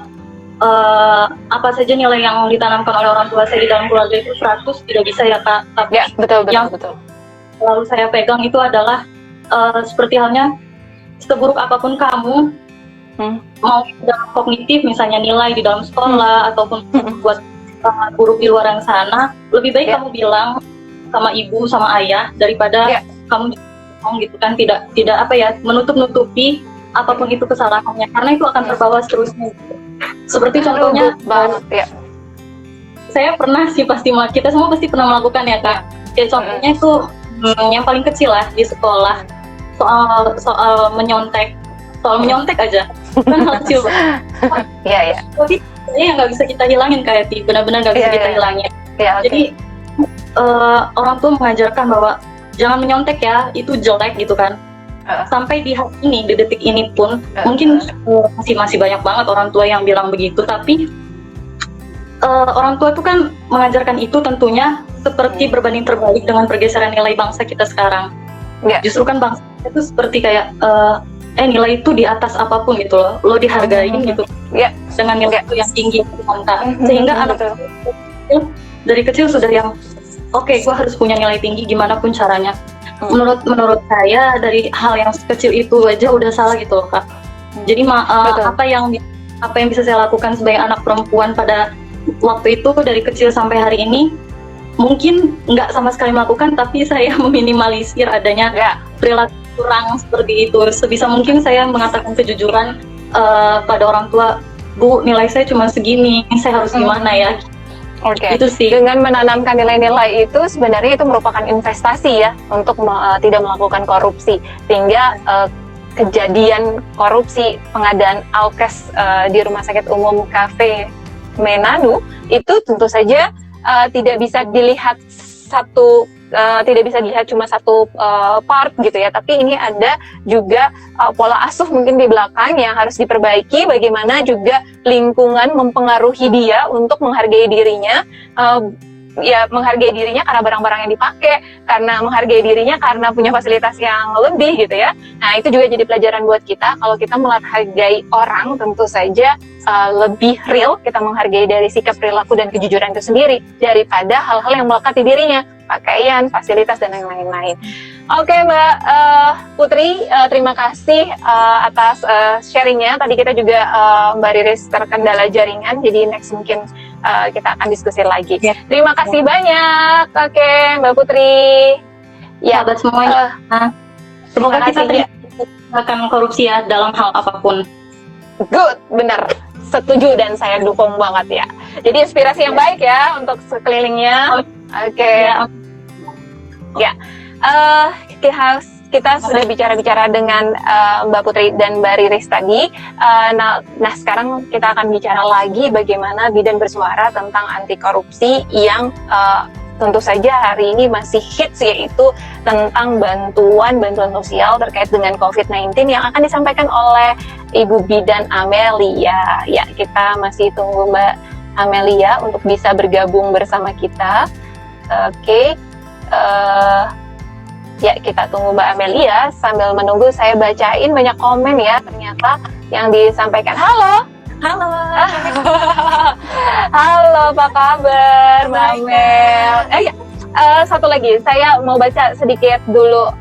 apa saja nilai yang ditanamkan oleh orang tua saya di dalam keluarga itu 100 tidak bisa ya Kak. Tapi ya, betul. Lalu saya pegang itu adalah seperti halnya seburuk apapun kamu, mau dalam kognitif misalnya nilai di dalam sekolah ataupun buat guru di luar yang sana, lebih baik kamu bilang sama ibu sama ayah daripada kamu ngomong gitu kan, tidak menutup-nutupi apapun itu kesalahannya, karena itu akan terbawa seterusnya. Seperti contohnya saya pernah sih kita semua pasti pernah melakukan ya Kak. Kayak contohnya itu yang paling kecil lah di sekolah, soal menyontek aja kan hal kecil banget. Iya. Tapi yang nggak bisa kita hilangin kayak benar-benar nggak bisa kita hilangin. Jadi orang tua mengajarkan bahwa jangan menyontek ya, itu jelek gitu kan. Sampai di hari ini, di detik ini pun mungkin masih banyak banget orang tua yang bilang begitu, tapi orang tua itu kan mengajarkan itu tentunya seperti berbanding terbalik dengan pergeseran nilai bangsa kita sekarang. Justru kan bangsa itu seperti kayak nilai itu di atas apapun gitu loh, lo dihargain gitu Ya. dengan nilai itu yang tinggi gitu kan. Sehingga anak Betul. dari kecil sudah yang oke, gue harus punya nilai tinggi gimana pun caranya. Menurut saya dari hal yang kecil itu aja udah salah gitu loh Kak. Jadi Betul. apa yang bisa saya lakukan sebagai anak perempuan pada waktu itu dari kecil sampai hari ini, mungkin nggak sama sekali melakukan, tapi saya meminimalisir adanya perilaku kurang seperti itu. Sebisa mungkin saya mengatakan kejujuran pada orang tua, Bu, nilai saya cuma segini, saya harus gimana ya? Oke. Itu sih. Dengan menanamkan nilai-nilai itu sebenarnya itu merupakan investasi ya untuk tidak melakukan korupsi, sehingga kejadian korupsi pengadaan alkes di Rumah Sakit Umum KV Menanu itu tentu saja tidak bisa dilihat cuma satu part gitu ya, tapi ini ada juga pola asuh mungkin di belakang yang harus diperbaiki, bagaimana juga lingkungan mempengaruhi dia untuk menghargai dirinya, menghargai dirinya karena barang-barang yang dipakai, karena menghargai dirinya karena punya fasilitas yang lebih gitu ya. Nah itu juga jadi pelajaran buat kita, kalau kita menghargai orang tentu saja lebih real kita menghargai dari sikap, perilaku, dan kejujuran itu sendiri daripada hal-hal yang melekat di dirinya, pakaian, fasilitas, dan lain-lain. Oke Mbak Putri, terima kasih atas sharingnya. Tadi kita juga Mbak Riris terkendala jaringan, jadi next mungkin kita akan diskusi lagi. Terima kasih banyak. Oke Mbak Putri. Ya, Sahabat semuanya. Semoga kita akan korupsi ya dalam hal apapun. Good, benar. Setuju dan saya dukung banget ya. Jadi inspirasi yang baik ya untuk sekelilingnya. Oke. Ya. Kita sudah bicara-bicara dengan Mbak Putri dan Mbak Riris tadi. Nah, sekarang kita akan bicara lagi bagaimana Bidan bersuara tentang anti korupsi yang tentu saja hari ini masih hits, yaitu tentang bantuan sosial terkait dengan COVID-19 yang akan disampaikan oleh Ibu Bidan Amelia. Ya, kita masih tunggu Mbak Amelia untuk bisa bergabung bersama kita. Oke. Ya, kita tunggu Mbak Amelia. Sambil menunggu, saya bacain banyak komen ya ternyata yang disampaikan. Halo. Halo, apa kabar Mbak Amel? Satu lagi, saya mau baca sedikit dulu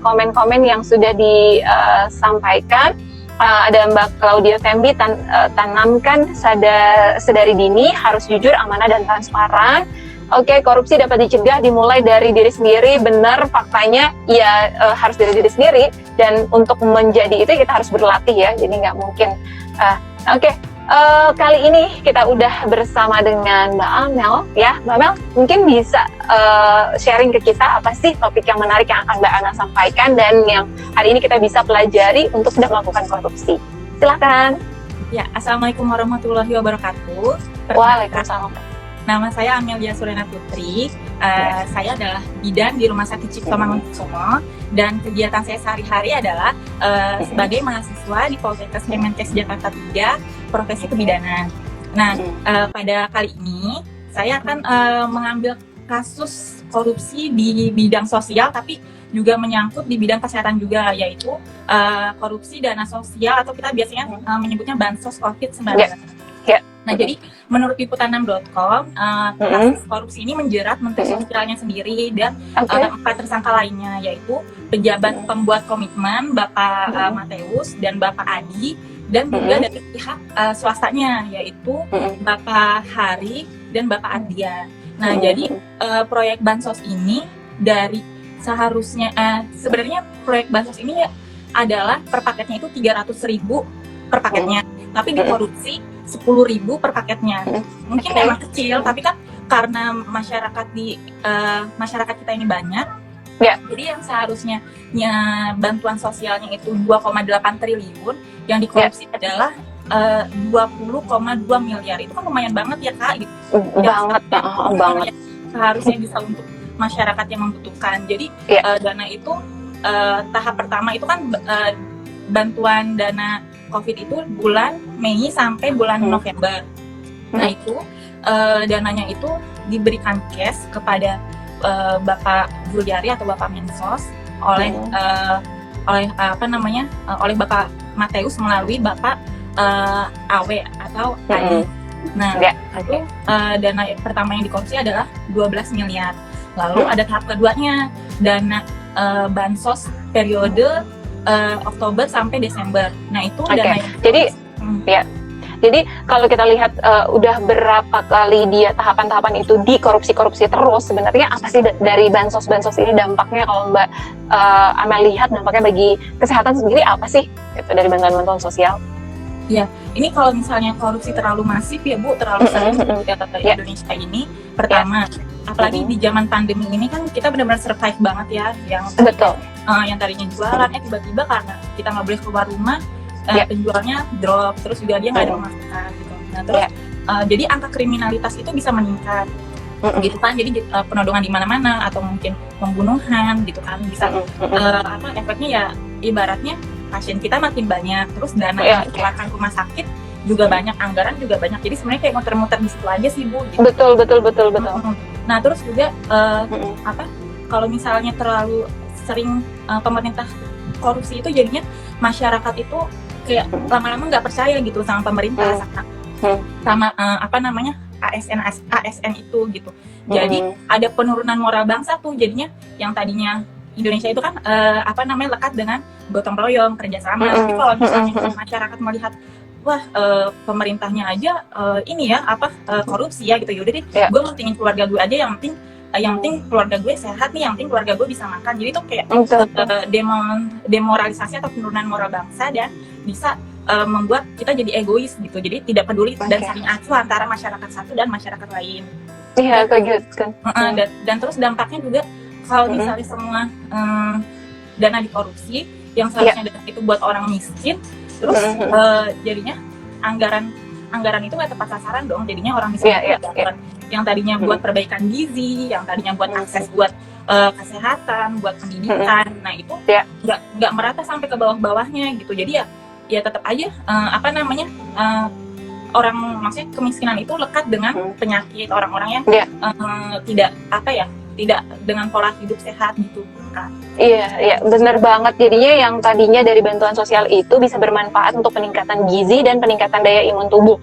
komen-komen yang sudah disampaikan. Ada Mbak Claudia Fembi, tanamkan sedari dini, harus jujur, amanah, dan transparan. Oke, korupsi dapat dicegah dimulai dari diri sendiri. Benar, faktanya ya harus dari diri sendiri, dan untuk menjadi itu kita harus berlatih ya, jadi nggak mungkin. Kali ini kita udah bersama dengan Mbak Amel ya. Mbak Amel mungkin bisa sharing ke kita apa sih topik yang menarik yang akan Mbak Amel sampaikan dan yang hari ini kita bisa pelajari untuk tidak melakukan korupsi. Silakan. Ya, Assalamualaikum warahmatullahi wabarakatuh. Waalaikumsalam. Nama saya Amelia Surena Putri. Saya adalah bidan di Rumah Sakit Cipto Mangunkusumo, dan kegiatan saya sehari-hari adalah sebagai mahasiswa di Poltekkes Kemenkes Jakarta 3, profesi kebidanan. Nah, pada kali ini saya akan mengambil kasus korupsi di bidang sosial, tapi juga menyangkut di bidang kesehatan juga, yaitu korupsi dana sosial atau kita biasanya menyebutnya bansos COVID-19. Nah, jadi menurut liputan6.com, kasus korupsi ini menjerat Menteri Sosialnya sendiri dan 4 tersangka lainnya, yaitu pejabat pembuat komitmen Bapak Mateus dan Bapak Adi, dan juga dari pihak swastanya, yaitu Bapak Hari dan Bapak Ardian. Nah, jadi proyek bansos ini sebenarnya proyek bansos ini adalah per paketnya itu 300.000 per paketnya, tapi dikorupsi 10.000 per paketnya. Mungkin memang kecil, tapi kan karena masyarakat kita ini banyak, jadi yang seharusnya bantuan sosialnya itu 2,8 triliun, yang dikorupsi adalah 20,2 miliar. Itu kan lumayan banget ya Kak, gitu. Banget. Seharusnya bisa untuk masyarakat yang membutuhkan. Jadi dana itu tahap pertama itu kan bantuan dana COVID itu bulan Mei sampai bulan November. Nah itu dananya itu diberikan cash kepada Bapak Juliari atau Bapak Mensos oleh oleh Bapak Mateus melalui Bapak Awe atau Adi. Nah, itu dana pertama yang dikorupsi adalah 12 miliar. Lalu ada tahap keduanya, dana bansos periode Oktober sampai Desember. Nah, itu dana yang Jadi kalau kita lihat udah berapa kali dia tahapan-tahapan itu dikorupsi terus, sebenarnya apa sih dari bansos-bansos ini dampaknya, kalau Mbak Amel lihat dampaknya bagi kesehatan sendiri apa sih itu dari bantuan-bantuan sosial? Ya, ini kalau misalnya korupsi terlalu masif ya Bu, terlalu sering di Indonesia ini. Pertama, apalagi di zaman pandemi ini kan kita benar-benar survive banget ya, yang yang tadinya jualan tiba-tiba karena kita nggak boleh keluar rumah, penjualnya drop, terus juga dia nggak ada pemasukan gitu. Nah terus jadi angka kriminalitas itu bisa meningkat gitu kan, jadi penodongan di mana-mana atau mungkin pembunuhan gitu kan bisa efeknya ya ibaratnya pasien kita makin banyak, terus dana yang dikeluarkan rumah sakit juga banyak, anggaran juga banyak, jadi sebenarnya kayak muter-muter di situ aja sih Bu gitu. Betul. Nah terus juga kalau misalnya terlalu sering pemerintah korupsi itu jadinya masyarakat itu kayak lama-lama nggak percaya gitu sama pemerintah, sama ASN itu gitu. Jadi ada penurunan moral bangsa tuh, jadinya yang tadinya Indonesia itu kan lekat dengan gotong royong, kerjasama. Tapi kalau misalnya masyarakat melihat wah pemerintahnya aja korupsi ya gitu, yaudah deh gue mentingin keluarga gue aja, yang penting keluarga gue sehat nih, yang penting keluarga gue bisa makan. Jadi itu kayak demoralisasi atau penurunan moral bangsa, dan bisa membuat kita jadi egois gitu, jadi tidak peduli dan saling acuh antara masyarakat satu dan masyarakat lain. Iya, kayak gitu kan. Dan terus dampaknya juga kalau misalnya semua dana dikorupsi yang seharusnya dana itu buat orang miskin, terus jadinya anggaran itu nggak tepat sasaran dong, jadinya orang miskin yang tadinya buat perbaikan gizi, yang tadinya buat akses buat kesehatan, buat pendidikan, nah itu nggak merata sampai ke bawah-bawahnya gitu. Jadi ya tetap aja orang, maksudnya kemiskinan itu lekat dengan penyakit, orang-orang yang tidak dengan pola hidup sehat gitu kan. Iya, benar banget. Jadinya yang tadinya dari bantuan sosial itu bisa bermanfaat untuk peningkatan gizi dan peningkatan daya imun tubuh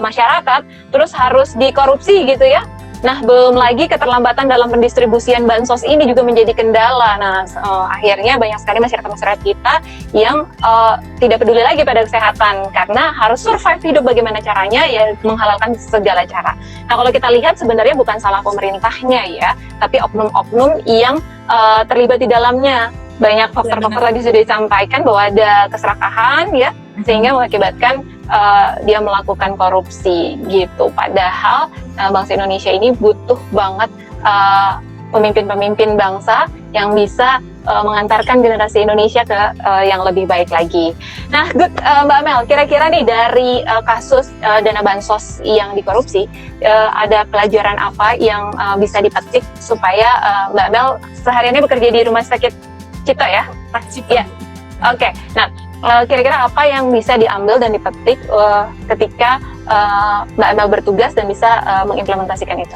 masyarakat, terus harus dikorupsi gitu ya. Nah, belum lagi keterlambatan dalam pendistribusian bansos ini juga menjadi kendala. Nah, akhirnya banyak sekali masyarakat kita yang tidak peduli lagi pada kesehatan karena harus survive hidup bagaimana caranya, ya menghalalkan segala cara. Nah, kalau kita lihat sebenarnya bukan salah pemerintahnya ya, tapi oknum-oknum yang terlibat di dalamnya. Banyak faktor-faktor tadi sudah disampaikan bahwa ada keserakahan ya, sehingga mengakibatkan dia melakukan korupsi gitu. Padahal bangsa Indonesia ini butuh banget pemimpin-pemimpin bangsa yang bisa mengantarkan generasi Indonesia ke yang lebih baik lagi. Nah, Mbak Amel, kira-kira nih dari kasus dana bansos yang dikorupsi, ada pelajaran apa yang bisa dipetik supaya Mbak Amel sehariannya bekerja di rumah sakit Cipto ya? Iya. Oke. Nah, kira-kira apa yang bisa diambil dan dipetik ketika Mbak Amel bertugas dan bisa mengimplementasikan itu?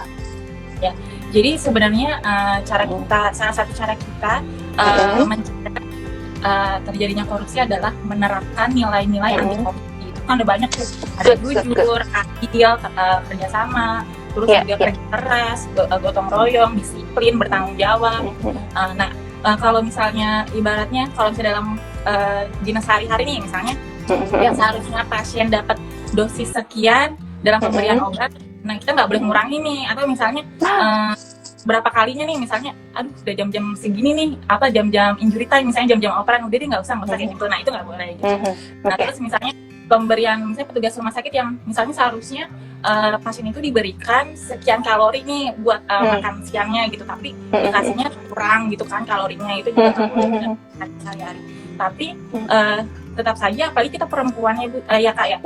Ya, jadi sebenarnya salah satu cara kita mencegah terjadinya korupsi adalah menerapkan nilai-nilai anti korupsi. Itu kan ada banyak tuh, ada jujur, adil, kerjasama, terus juga kerja keras, gotong royong, disiplin, bertanggung jawab. Kalau misalnya ibaratnya kalau misalnya dalam dinas sehari-hari nih misalnya yang seharusnya pasien dapat dosis sekian dalam pemberian obat, nah kita nggak boleh ngurangi nih, atau misalnya berapa kalinya nih misalnya, aduh udah jam-jam segini nih, jam-jam injury time misalnya, jam-jam operan, udah deh nggak usah kayak gitu, nah itu nggak boleh gitu. Nah terus misalnya pemberian, misalnya petugas rumah sakit yang misalnya seharusnya pasien itu diberikan sekian kalori nih buat makan siangnya gitu, tapi dikasihnya kurang gitu kan kalorinya, itu juga nggak boleh sehari-hari. Tapi tetap saja, apalagi kita perempuan ya Kak ya.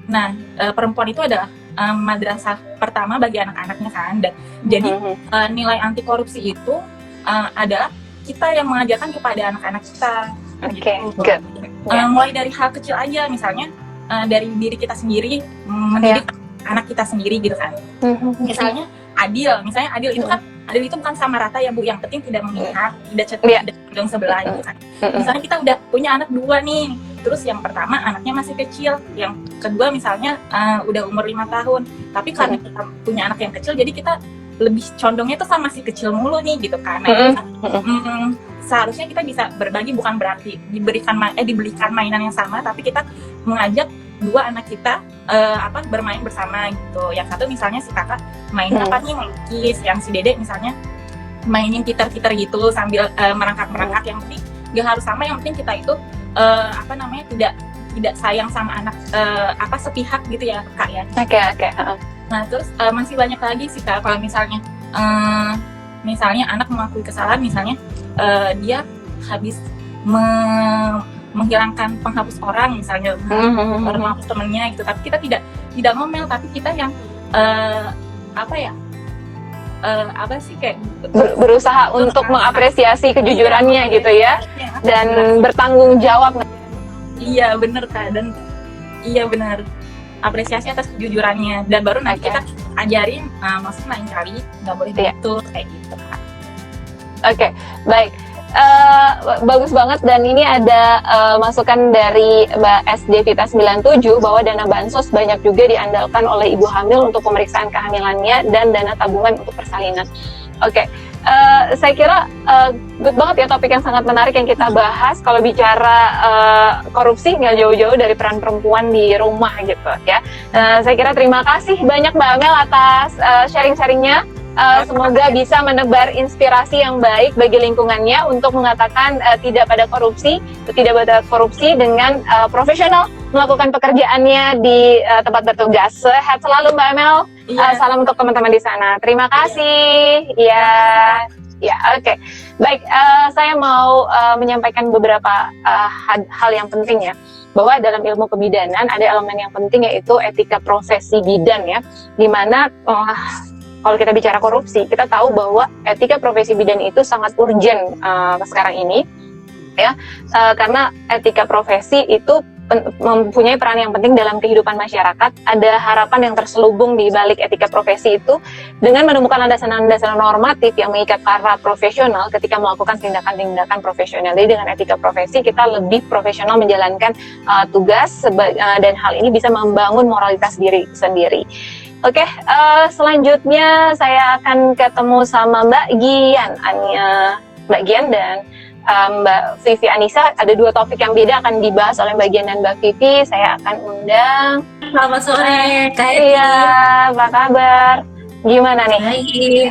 Nah, perempuan itu adalah madrasah pertama bagi anak-anaknya kan, dan jadi nilai anti korupsi itu adalah kita yang mengajarkan kepada anak-anak kita. Mulai dari hal kecil aja, misalnya dari diri kita sendiri, mendidik anak kita sendiri gitu kan. Misalnya adil itu kan adil itu bukan sama rata ya Bu, yang penting tidak memihak, tidak Iya. tidak cenderung sebelah gitu kan. Misalnya kita udah punya anak 2 nih, terus yang pertama anaknya masih kecil, yang kedua misalnya udah umur 5 tahun, tapi karena kita punya anak yang kecil, jadi kita lebih condongnya tuh sama si kecil mulu nih gitu kan. Nah, itu kan, seharusnya kita bisa berbagi, bukan berarti dibelikan mainan yang sama, tapi kita mengajak 2 anak kita bermain bersama gitu. Yang satu misalnya si kakak main apa nih, melukis, yang si Dede misalnya mainin gitar-gitar gitu sambil merangkak-merangkak. Yang penting gak harus sama, yang penting kita itu tidak sayang sama anak sepihak gitu ya Kak ya. Oke. Nah terus masih banyak lagi sih Kak, kalau misalnya anak mengakui kesalahan, misalnya dia habis menghilangkan penghapus orang misalnya, menghapus temennya gitu, tapi kita tidak ngomel, tapi kita yang kayak Berusaha untuk mengapresiasi kejujurannya gitu ya, dan bertanggung jawab. Iya bener Kak, dan iya benar, apresiasi atas kejujurannya, dan baru nanti kita ajarin maksudnya lain kali nggak boleh begitu kayak gitu Kak. Oke, baik. Bagus banget, dan ini ada masukan dari Mbak SD Vita 97 bahwa dana bansos banyak juga diandalkan oleh ibu hamil untuk pemeriksaan kehamilannya dan dana tabungan untuk persalinan. Oke, saya kira good banget ya, topik yang sangat menarik yang kita bahas. Kalau bicara korupsi nggak jauh-jauh dari peran perempuan di rumah gitu ya. Saya kira terima kasih banyak Mbak Amel atas sharing-sharingnya. Semoga bisa menebar inspirasi yang baik bagi lingkungannya untuk mengatakan tidak pada korupsi dengan profesional melakukan pekerjaannya di tempat bertugas. Sehat selalu Mbak Amel. Salam untuk teman-teman di sana. Terima kasih. Ya, oke. Baik, saya mau menyampaikan beberapa hal yang penting ya. Bahwa dalam ilmu kebidanan ada elemen yang penting, yaitu etika profesi bidan ya, di mana kalau kita bicara korupsi, kita tahu bahwa etika profesi bidan itu sangat urgent sekarang ini, ya, karena etika profesi itu mempunyai peran yang penting dalam kehidupan masyarakat. Ada harapan yang terselubung di balik etika profesi itu dengan menemukan landasan-landasan normatif yang mengikat para profesional ketika melakukan tindakan-tindakan profesional. Jadi dengan etika profesi kita lebih profesional menjalankan tugas, dan hal ini bisa membangun moralitas diri sendiri. Oke, selanjutnya saya akan ketemu sama Mbak Gian dan Mbak Vivi Anissa. Ada 2 topik yang beda akan dibahas oleh Mbak Gian dan Mbak Vivi. Saya akan undang. Selamat sore, Kak Eti. Iya, apa kabar? Gimana nih? Baik.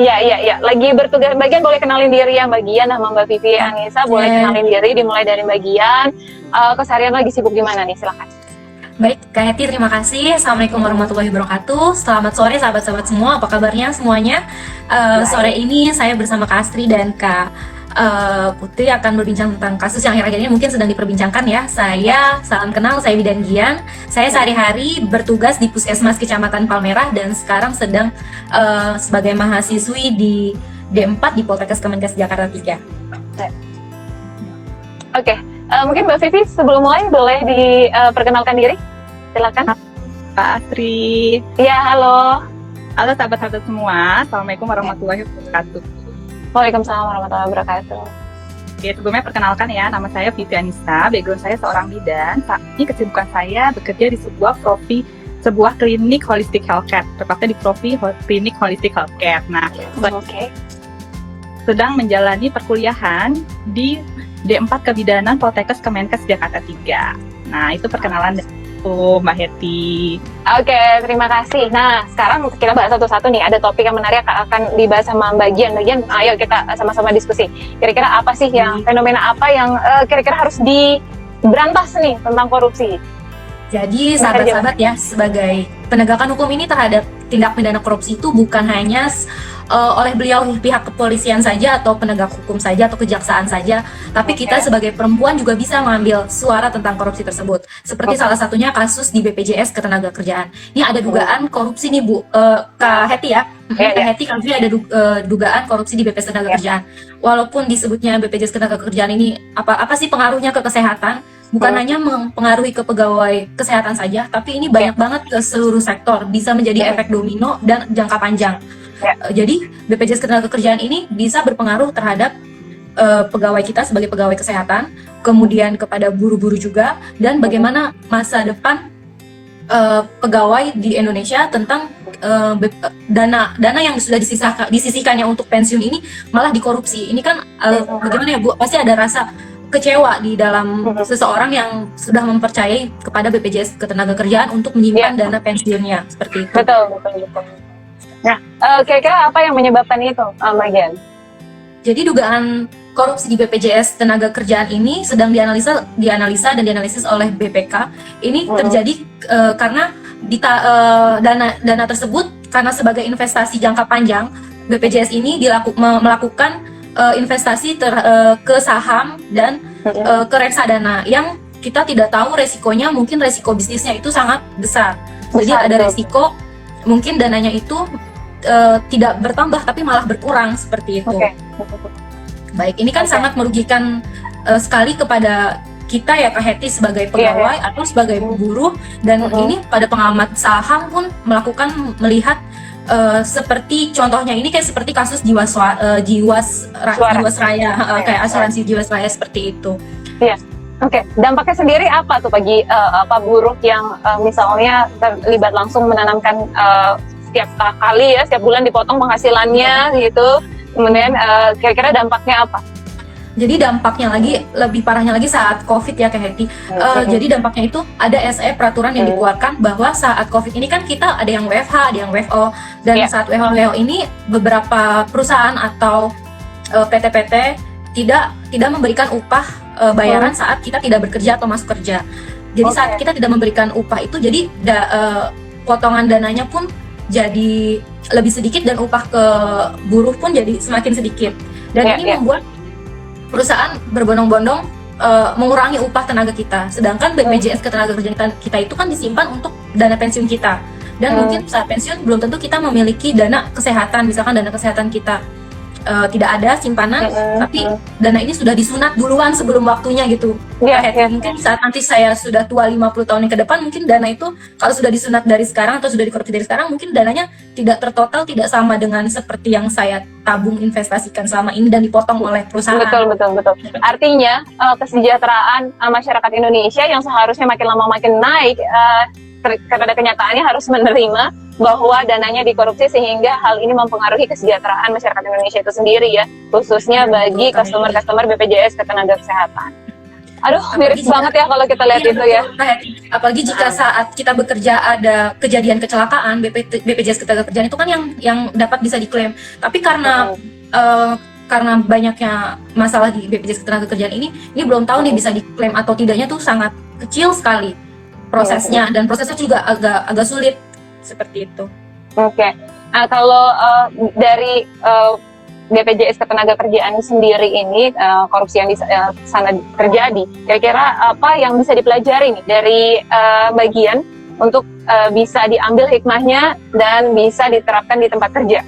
Iya. Lagi bertugas. Mbak Gian boleh kenalin diri ya, Mbak Gian sama Mbak Vivi Anissa. Boleh kenalin diri, dimulai dari Mbak Gian. Keseharian lagi sibuk gimana nih? Silakan. Baik, Kak Eti, terima kasih. Assalamualaikum warahmatullahi wabarakatuh. Selamat sore sahabat-sahabat semua, apa kabarnya semuanya? Sore ini saya bersama Kak Astri dan Kak Putri akan berbincang tentang kasus yang akhir-akhir ini mungkin sedang diperbincangkan ya. Saya, salam kenal, saya Bidan Gian. Saya sehari-hari bertugas di Puskesmas Kecamatan Palmerah dan sekarang sedang sebagai mahasiswi di D4 di Poltekkes Kemenkes Jakarta 3. Oke. Mungkin Mbak Vivi sebelum mulai boleh diperkenalkan diri, silakan. Pak Astri. Iya, halo. Halo sahabat-sahabat semua, Assalamualaikum warahmatullahi wabarakatuh. Waalaikumsalam warahmatullahi wabarakatuh. Oke, sebelumnya perkenalkan ya, nama saya Vivi Anissa, background saya seorang bidan. Saat ini kesibukan saya bekerja di sebuah klinik holistic healthcare, tepatnya di Profi Klinik Holistic Healthcare. Nah, sedang menjalani perkuliahan di D4 Kebidanan Poltekkes Kemenkes Jakarta 3. Nah, itu perkenalan dari Mbak Heti. Oke, terima kasih. Nah, sekarang kita bahas satu-satu nih. Ada topik yang menarik akan dibahas sama Mbak Gian. Mbak Gian, ayo kita sama-sama diskusi. Kira-kira apa sih yang fenomena apa yang kira-kira harus diberantas nih tentang korupsi? Jadi sahabat-sahabat ya, sebagai penegakan hukum ini terhadap tindak pidana korupsi itu bukan hanya oleh beliau pihak kepolisian saja atau penegak hukum saja atau kejaksaan saja, tapi kita sebagai perempuan juga bisa mengambil suara tentang korupsi tersebut. Seperti salah satunya kasus di BPJS Ketenagakerjaan. Ini ada dugaan korupsi nih Bu, Kak Heti ya. Kak Heti, kalau ada dugaan korupsi di BPJS Ketenagakerjaan. Walaupun disebutnya BPJS Ketenagakerjaan ini apa sih pengaruhnya ke kesehatan? Bukan hanya mempengaruhi ke pegawai kesehatan saja, tapi ini banyak banget ke seluruh sektor, bisa menjadi efek domino dan jangka panjang. Jadi BPJS Ketenagakerjaan ini bisa berpengaruh terhadap pegawai kita sebagai pegawai kesehatan, kemudian kepada buru-buru juga, dan bagaimana masa depan pegawai di Indonesia tentang dana yang sudah disisihkannya untuk pensiun ini malah dikorupsi. Ini kan bagaimana ya Bu? Pasti ada rasa kecewa di dalam seseorang yang sudah mempercayai kepada BPJS Ketenagakerjaan untuk menyimpan dana pensiunnya seperti itu. Betul. Nah, kira-kira apa yang menyebabkan itu, Mbak Gian? Jadi dugaan korupsi di BPJS Ketenagakerjaan ini sedang dianalisa dan dianalisis oleh BPK. Ini terjadi karena dana tersebut karena sebagai investasi jangka panjang, BPJS ini melakukan investasi ke saham dan ke reksadana yang kita tidak tahu resikonya, mungkin resiko bisnisnya itu sangat besar. Jadi ada resiko mungkin dananya itu tidak bertambah tapi malah berkurang seperti itu. Baik, ini kan sangat merugikan sekali kepada kita ya Kak Heti sebagai pegawai atau sebagai buruh, dan ini pada pengamat saham pun melihat seperti contohnya ini kayak seperti kasus Jiwasraya, kayak asuransi Jiwasraya seperti itu. Iya. Oke, dampaknya sendiri apa tuh bagi buruh yang misalnya terlibat langsung menanamkan setiap kali ya, setiap bulan dipotong penghasilannya gitu. Kemudian kira-kira dampaknya apa? Jadi dampaknya lagi, lebih parahnya lagi saat COVID ya Kak Heti. Jadi dampaknya itu ada SE peraturan yang dikeluarkan bahwa saat COVID ini kan kita ada yang WFH, ada yang WFO, dan saat WFO ini beberapa perusahaan atau PT-PT tidak memberikan upah bayaran saat kita tidak bekerja atau masuk kerja. Jadi saat kita tidak memberikan upah itu, jadi potongan dananya pun jadi lebih sedikit dan upah ke buruh pun jadi semakin sedikit. Dan ini membuat perusahaan berbondong-bondong mengurangi upah tenaga kita. Sedangkan BPJS Ketenagakerjaan kita itu kan disimpan untuk dana pensiun kita. Dan mungkin saat pensiun belum tentu kita memiliki dana kesehatan, misalkan dana kesehatan kita tidak ada simpanan, tapi dana ini sudah disunat duluan sebelum waktunya gitu. Mungkin saat nanti saya sudah tua 50 tahun yang ke depan, mungkin dana itu kalau sudah disunat dari sekarang atau sudah dikorupsi dari sekarang, mungkin dananya tidak tertotal, tidak sama dengan seperti yang saya tabung investasikan selama ini dan dipotong oleh perusahaan. Betul. Artinya kesejahteraan masyarakat Indonesia yang seharusnya makin lama makin naik, karena kenyataannya harus menerima bahwa dananya dikorupsi, sehingga hal ini mempengaruhi kesejahteraan masyarakat Indonesia itu sendiri ya, khususnya bagi customer BPJS Ketenagakesehatan. Aduh, miris banget ya kalau kita lihat itu ya. Apalagi jika saat kita bekerja ada kejadian kecelakaan, BPJS Ketenagakerjaan itu kan yang dapat bisa diklaim. Tapi karena banyaknya masalah di BPJS Ketenagakerjaan ini belum tahu nih bisa diklaim atau tidaknya tuh sangat kecil sekali prosesnya, dan prosesnya juga agak sulit seperti itu. Oke. Nah, kalau dari BPJS Ketenagakerjaan sendiri ini, korupsi yang di sana terjadi, kira-kira apa yang bisa dipelajari nih dari bagian untuk bisa diambil hikmahnya dan bisa diterapkan di tempat kerja?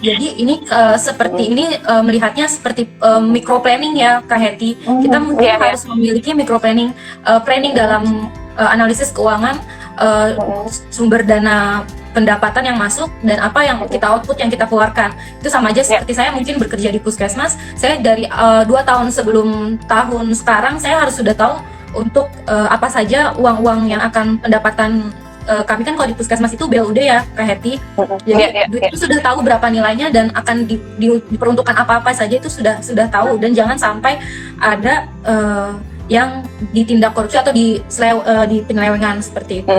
Jadi ini seperti ini melihatnya seperti micro planning ya Kak Heti. Kita mungkin harus memiliki micro planning, planning dalam analisis keuangan, sumber dana pendapatan yang masuk dan apa yang kita output, yang kita keluarkan. Itu sama aja seperti saya mungkin bekerja di puskesmas, saya dari 2 tahun sebelum tahun sekarang saya harus sudah tahu untuk apa saja uang-uang yang akan pendapatan kami kan kalau di puskesmas itu BLUD ya Kak Heti. Jadi duit itu sudah tahu berapa nilainya dan akan diperuntukkan apa-apa saja, itu sudah tahu, dan jangan sampai ada yang ditindak korupsi atau di penyelewengan seperti itu.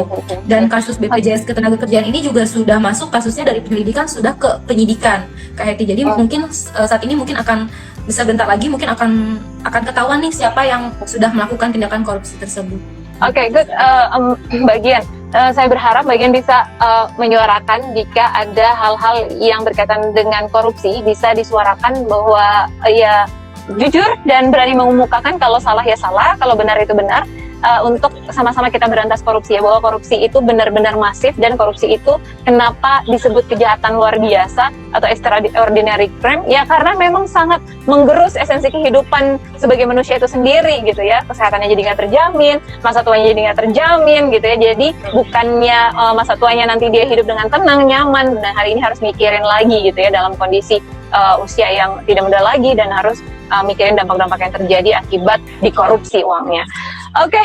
Dan kasus BPJS Ketenagakerjaan ini juga sudah masuk kasusnya dari penyelidikan sudah ke penyidikan Kak Heti. Jadi mungkin saat ini mungkin akan bisa bentar lagi mungkin akan ketahuan nih siapa yang sudah melakukan tindakan korupsi tersebut. Oke, good. Bagian saya berharap bagian bisa menyuarakan jika ada hal-hal yang berkaitan dengan korupsi, bisa disuarakan bahwa ya jujur dan berani mengemukakan kalau salah ya salah, kalau benar itu benar. untuk sama-sama kita berantas korupsi ya, bahwa korupsi itu benar-benar masif dan korupsi itu kenapa disebut kejahatan luar biasa atau extraordinary crime ya, karena memang sangat menggerus esensi kehidupan sebagai manusia itu sendiri gitu ya. Kesehatannya jadi nggak terjamin, masa tuanya jadi nggak terjamin gitu ya. Jadi bukannya masa tuanya nanti dia hidup dengan tenang, nyaman, dan hari ini harus mikirin lagi gitu ya dalam kondisi usia yang tidak muda lagi, dan harus mikirin dampak-dampak yang terjadi akibat dikorupsi uangnya. Oke,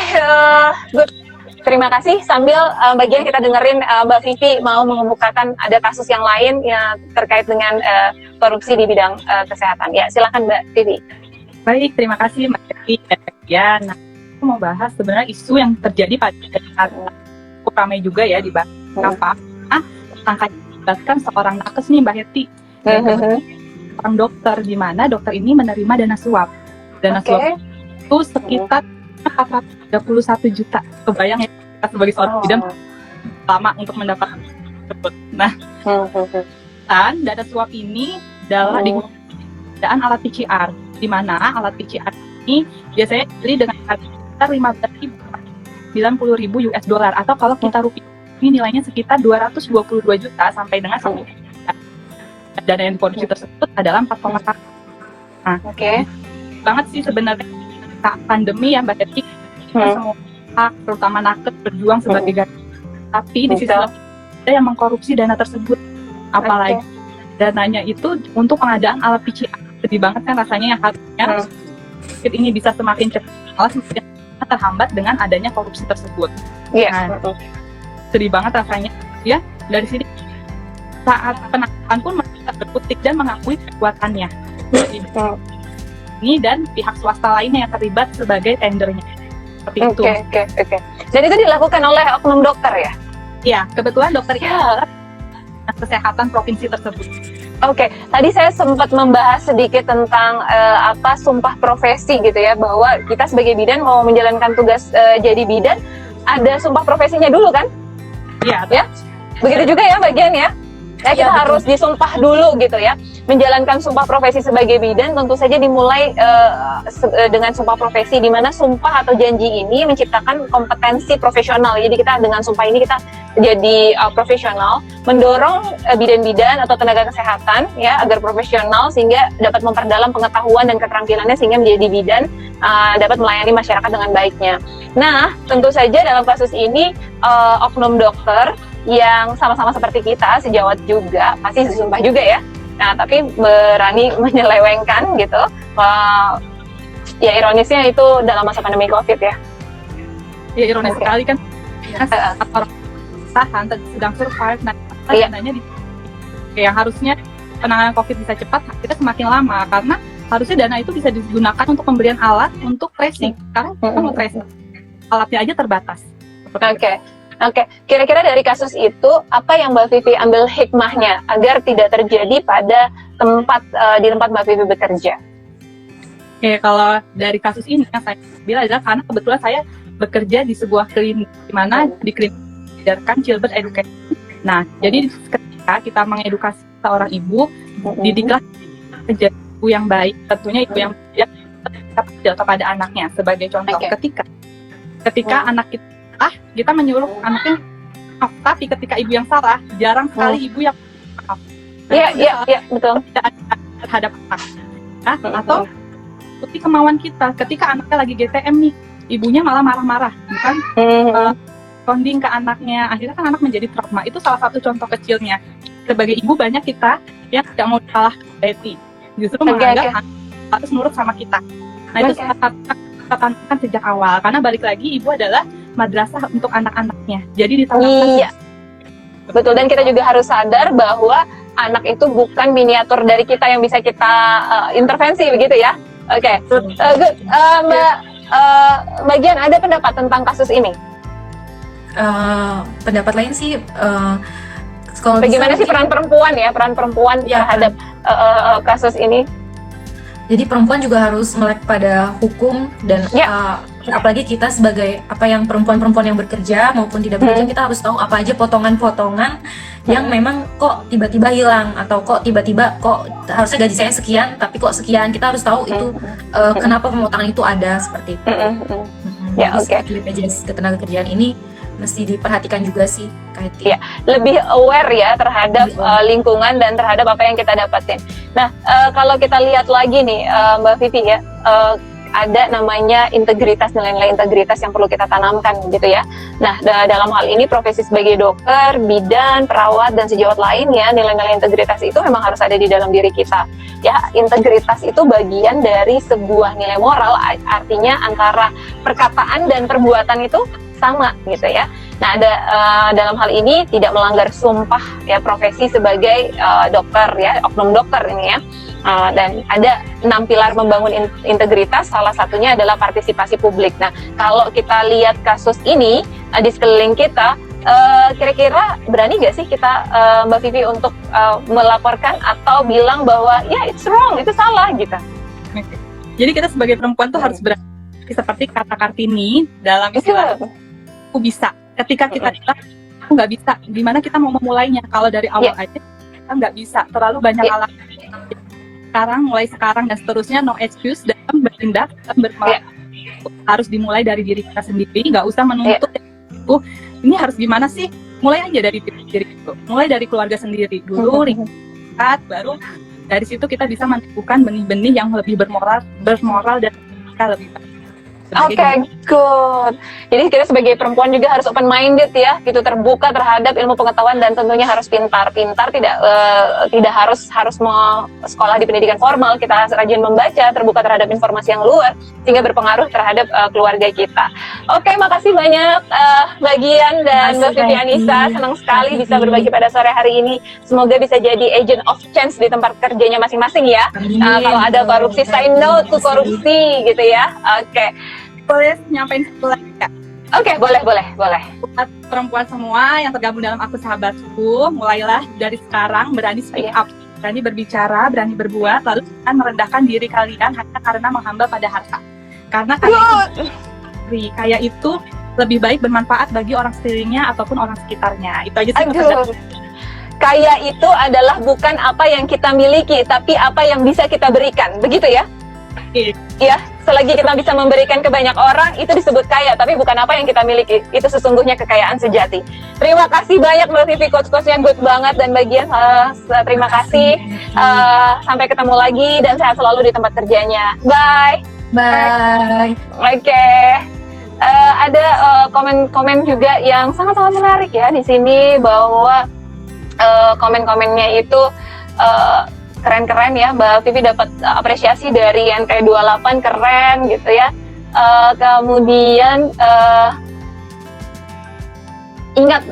good. Terima kasih. Sambil bagian kita dengerin Mbak Vivi mau mengemukakan ada kasus yang lain yang terkait dengan korupsi di bidang kesehatan. Ya, silakan Mbak Vivi. Baik, terima kasih Mbak Vivi. Ya, nah, aku mau bahas sebenarnya isu yang terjadi pada saat cukup ramai juga ya di Bapak. Tentang melibatkan seorang nakes nih Mbak Heti. Seorang dokter, di mana dokter ini menerima dana suap. Dana suap itu sekitar 431 juta. Kebayang ya, kita sebagai seorang bidan lama untuk mendapatkan tersebut. Nah, dan dana suap ini adalah digunakan alat PCR, di mana alat PCR ini biasanya dibeli dengan harga sekitar 15.000 US dollar, atau kalau kita rupiah ini nilainya sekitar 222 juta sampai dengan 1 juta. Dana yang dikorupsi tersebut adalah 4,1. Nah, banget sih sebenarnya saat pandemi ya Mbak Heti, semua terutama nakes berjuang sebagai garda, tapi di sisi lain ada yang mengkorupsi dana tersebut, apalagi dananya itu untuk pengadaan alat PCR. Sedih banget kan rasanya, yang harusnya ini bisa semakin cepat, malah semakin terhambat dengan adanya korupsi tersebut. Nah, sedih banget rasanya ya. Dari sini saat penangkapan pun mereka berkutik dan mengakui perbuatannya. Ini dan pihak swasta lainnya yang terlibat sebagai tendernya. Seperti itu. Oke. Dan itu dilakukan oleh oknum dokter ya? Iya, kebetulan dokter ini adalah kesehatan provinsi tersebut. Oke, tadi saya sempat membahas sedikit tentang sumpah profesi gitu ya, bahwa kita sebagai bidan mau menjalankan tugas jadi bidan, ada sumpah profesinya dulu kan? Iya. Ya, begitu juga ya bagian ya. Ya, kita harus disumpah dulu gitu ya. Menjalankan sumpah profesi sebagai bidan tentu saja dimulai dengan sumpah profesi, di mana sumpah atau janji ini menciptakan kompetensi profesional. Jadi kita dengan sumpah ini kita jadi profesional, mendorong bidan-bidan atau tenaga kesehatan ya agar profesional sehingga dapat memperdalam pengetahuan dan keterampilannya sehingga menjadi bidan dapat melayani masyarakat dengan baiknya. Nah, tentu saja dalam kasus ini oknum dokter yang sama-sama seperti kita, sejawat juga, pasti disumpah juga ya. Nah, tapi berani menyelewengkan gitu. Ya ironisnya itu dalam masa pandemi COVID ya. Ya ironis sekali kan. Orang tahan sedang survive, nah dananya yang harusnya penanganan COVID bisa cepat, kita semakin lama, karena harusnya dana itu bisa digunakan untuk pembelian alat untuk tracing. Sekarang kita mau tracing, alatnya aja terbatas. Oke. Kira-kira dari kasus itu apa yang Mbak Vivi ambil hikmahnya agar tidak terjadi pada di tempat Mbak Vivi bekerja? Oke, kalau dari kasus ini yang saya bilang adalah karena kebetulan saya bekerja di sebuah klinik, di mana di klinik mengajarkan childbirth education. Nah, jadi ketika kita mengedukasi seorang ibu, didiklah menjadi ibu yang baik, tentunya ibu yang kepada anaknya. Sebagai contoh, ketika anak kita menyuruh anaknya maaf, tapi ketika ibu yang salah, jarang sekali ibu yang maaf. Iya, betul. Terhadap anak. Atau ikuti kemauan kita, ketika anaknya lagi GTM nih, ibunya malah marah-marah, bukan responding ke anaknya, akhirnya kan anak menjadi trauma. Itu salah satu contoh kecilnya. Sebagai ibu banyak kita yang tidak mau salah hati, justru menganggap anak harus nurut sama kita. Nah, itu salah satu kita tanamkan sejak awal, karena balik lagi ibu adalah madrasah untuk anak-anaknya. Jadi ditanamkan. Iya. Betul, dan kita juga harus sadar bahwa anak itu bukan miniatur dari kita yang bisa kita intervensi begitu ya. Oke. Good. Mbak bagian ada pendapat tentang kasus ini? Pendapat lain sih bagaimana sih peran perempuan terhadap kasus ini? Jadi perempuan juga harus melek pada hukum dan apalagi kita sebagai yang perempuan-perempuan yang bekerja maupun tidak bekerja, kita harus tahu apa aja potongan-potongan yang memang kok tiba-tiba hilang, atau kok tiba-tiba kok harusnya gaji saya sekian tapi kok sekian. Kita harus tahu itu kenapa pemotongan itu ada seperti itu. Ya, Jadi oke. skill BPJS Ketenagakerjaan ini mesti diperhatikan juga sih, Kak Heti. Iya. Lebih aware ya terhadap Lebih aware. lingkungan dan terhadap apa yang kita dapatin. Nah, kalau kita lihat lagi nih, Mbak Vivi ya, ada namanya integritas, nilai-nilai integritas yang perlu kita tanamkan gitu ya. Nah, dalam hal ini profesi sebagai dokter, bidan, perawat, dan sejawat lainnya, nilai-nilai integritas itu memang harus ada di dalam diri kita. Ya, integritas itu bagian dari sebuah nilai moral, artinya antara perkataan dan perbuatan itu sama gitu ya. Nah, dalam hal ini tidak melanggar sumpah ya profesi sebagai dokter ya, oknum dokter ini ya. Dan ada 6 pilar membangun integritas, salah satunya adalah partisipasi publik. Nah, kalau kita lihat kasus ini di sekeliling kita, kira-kira berani nggak sih kita, Mbak Vivi, untuk melaporkan atau bilang bahwa ya it's wrong, itu salah gitu? Jadi kita sebagai perempuan tuh harus berani, seperti kata Kartini dalam istilah aku bisa. Ketika kita bilang aku nggak bisa, gimana kita mau memulainya? Kalau dari awal aja kita nggak bisa, terlalu banyak alasan. Mulai sekarang dan seterusnya, no excuse dalam bertindak, dalam bermelakukan. Harus dimulai dari diri kita sendiri, nggak usah menuntut ini harus gimana sih? Mulai aja dari diri itu, mulai dari keluarga sendiri dulu, ringkat, baru dari situ kita bisa menemukan benih-benih yang lebih bermoral dan kita lebih baik. Oke, good. Jadi kita sebagai perempuan juga harus open minded ya, gitu, terbuka terhadap ilmu pengetahuan dan tentunya harus pintar. Tidak harus mau sekolah di pendidikan formal, kita harus rajin membaca, terbuka terhadap informasi yang luar sehingga berpengaruh terhadap keluarga kita. Oke, makasih banyak bagian dan Mbak Vivi Anissa, senang sekali bisa berbagi pada sore hari ini. Semoga bisa jadi agent of change di tempat kerjanya masing-masing ya. Kalau ada korupsi, say no to korupsi gitu ya. Oke. Boleh nyampein satu lagi Kak? Oke, boleh. Buat perempuan semua yang tergabung dalam Aku Sahabatku, mulailah dari sekarang berani speak up, berani berbicara, berani berbuat, lalu jangan merendahkan diri kalian hanya karena menghamba pada harta. Karena kaya itu lebih baik bermanfaat bagi orang sekelilingnya ataupun orang sekitarnya. Itu aja sih. Kaya itu adalah bukan apa yang kita miliki, tapi apa yang bisa kita berikan. Begitu ya? Ya, selagi kita bisa memberikan ke banyak orang, itu disebut kaya, tapi bukan apa yang kita miliki. Itu sesungguhnya kekayaan sejati. Terima kasih banyak Mbak Vivi, coach-coachnya good banget, dan bagian terima kasih. Sampai ketemu lagi dan sehat selalu di tempat kerjanya. Bye. Bye. Oke. Ada komen-komen juga yang sangat-sangat menarik ya di sini, bahwa komen-komennya itu keren-keren ya. Mbak Vivi dapat apresiasi dari NK28, keren gitu ya. Kemudian ingat,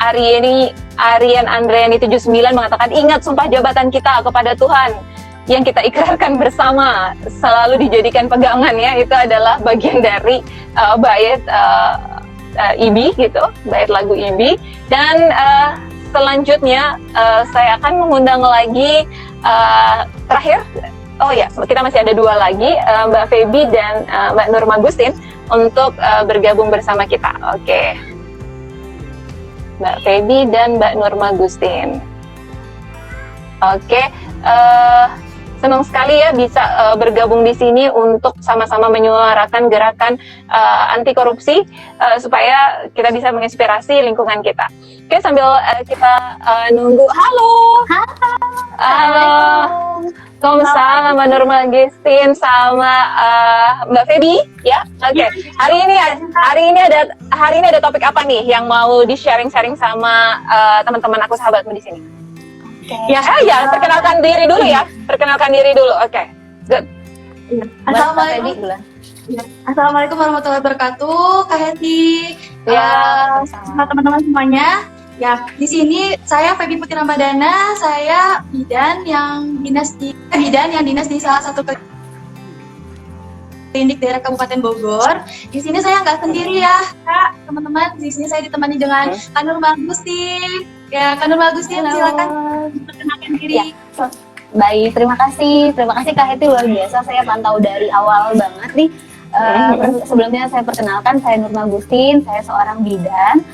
Arian Andreani 79 mengatakan, ingat sumpah jabatan kita kepada Tuhan yang kita ikrarkan bersama selalu dijadikan pegangan ya. Itu adalah bagian dari bait IBI gitu, bait lagu IBI. Dan selanjutnya saya akan mengundang lagi terakhir, kita masih ada 2 lagi, Mbak Feby dan Mbak Nurma Gustin untuk bergabung bersama kita. Oke. Mbak Feby dan Mbak Nurma Gustin. Oke. Senang sekali ya bisa bergabung di sini untuk sama-sama menyuarakan gerakan anti korupsi supaya kita bisa menginspirasi lingkungan kita. Oke, sambil kita nunggu. Halo. Waalaikumsalam Mbak Nurma Gustin sama Mbak Feby ya. Oke. Hari ini ada topik apa nih yang mau di-sharing sama teman-teman Aku Sahabatmu di sini? Ya, perkenalkan diri dulu ya. Oke. Good. Assalamualaikum warahmatullahi wabarakatuh, Kak Heti. Ya, sama teman-teman semuanya. Ya, di sini saya Feby Putri Ramadana, saya bidan yang dinas di salah satu klinik daerah Kabupaten Bogor. Di sini saya nggak sendiri ya, Kak, teman-teman. Di sini saya ditemani dengan Kak Nurma Gustin. Ya, Kak Nurma Gustin, silakan perkenalkan diri. Ya. Baik, terima kasih Kak Heti, luar biasa. Saya pantau dari awal banget nih. Sebelumnya saya perkenalkan, saya Nurma Gustin, saya seorang bidan.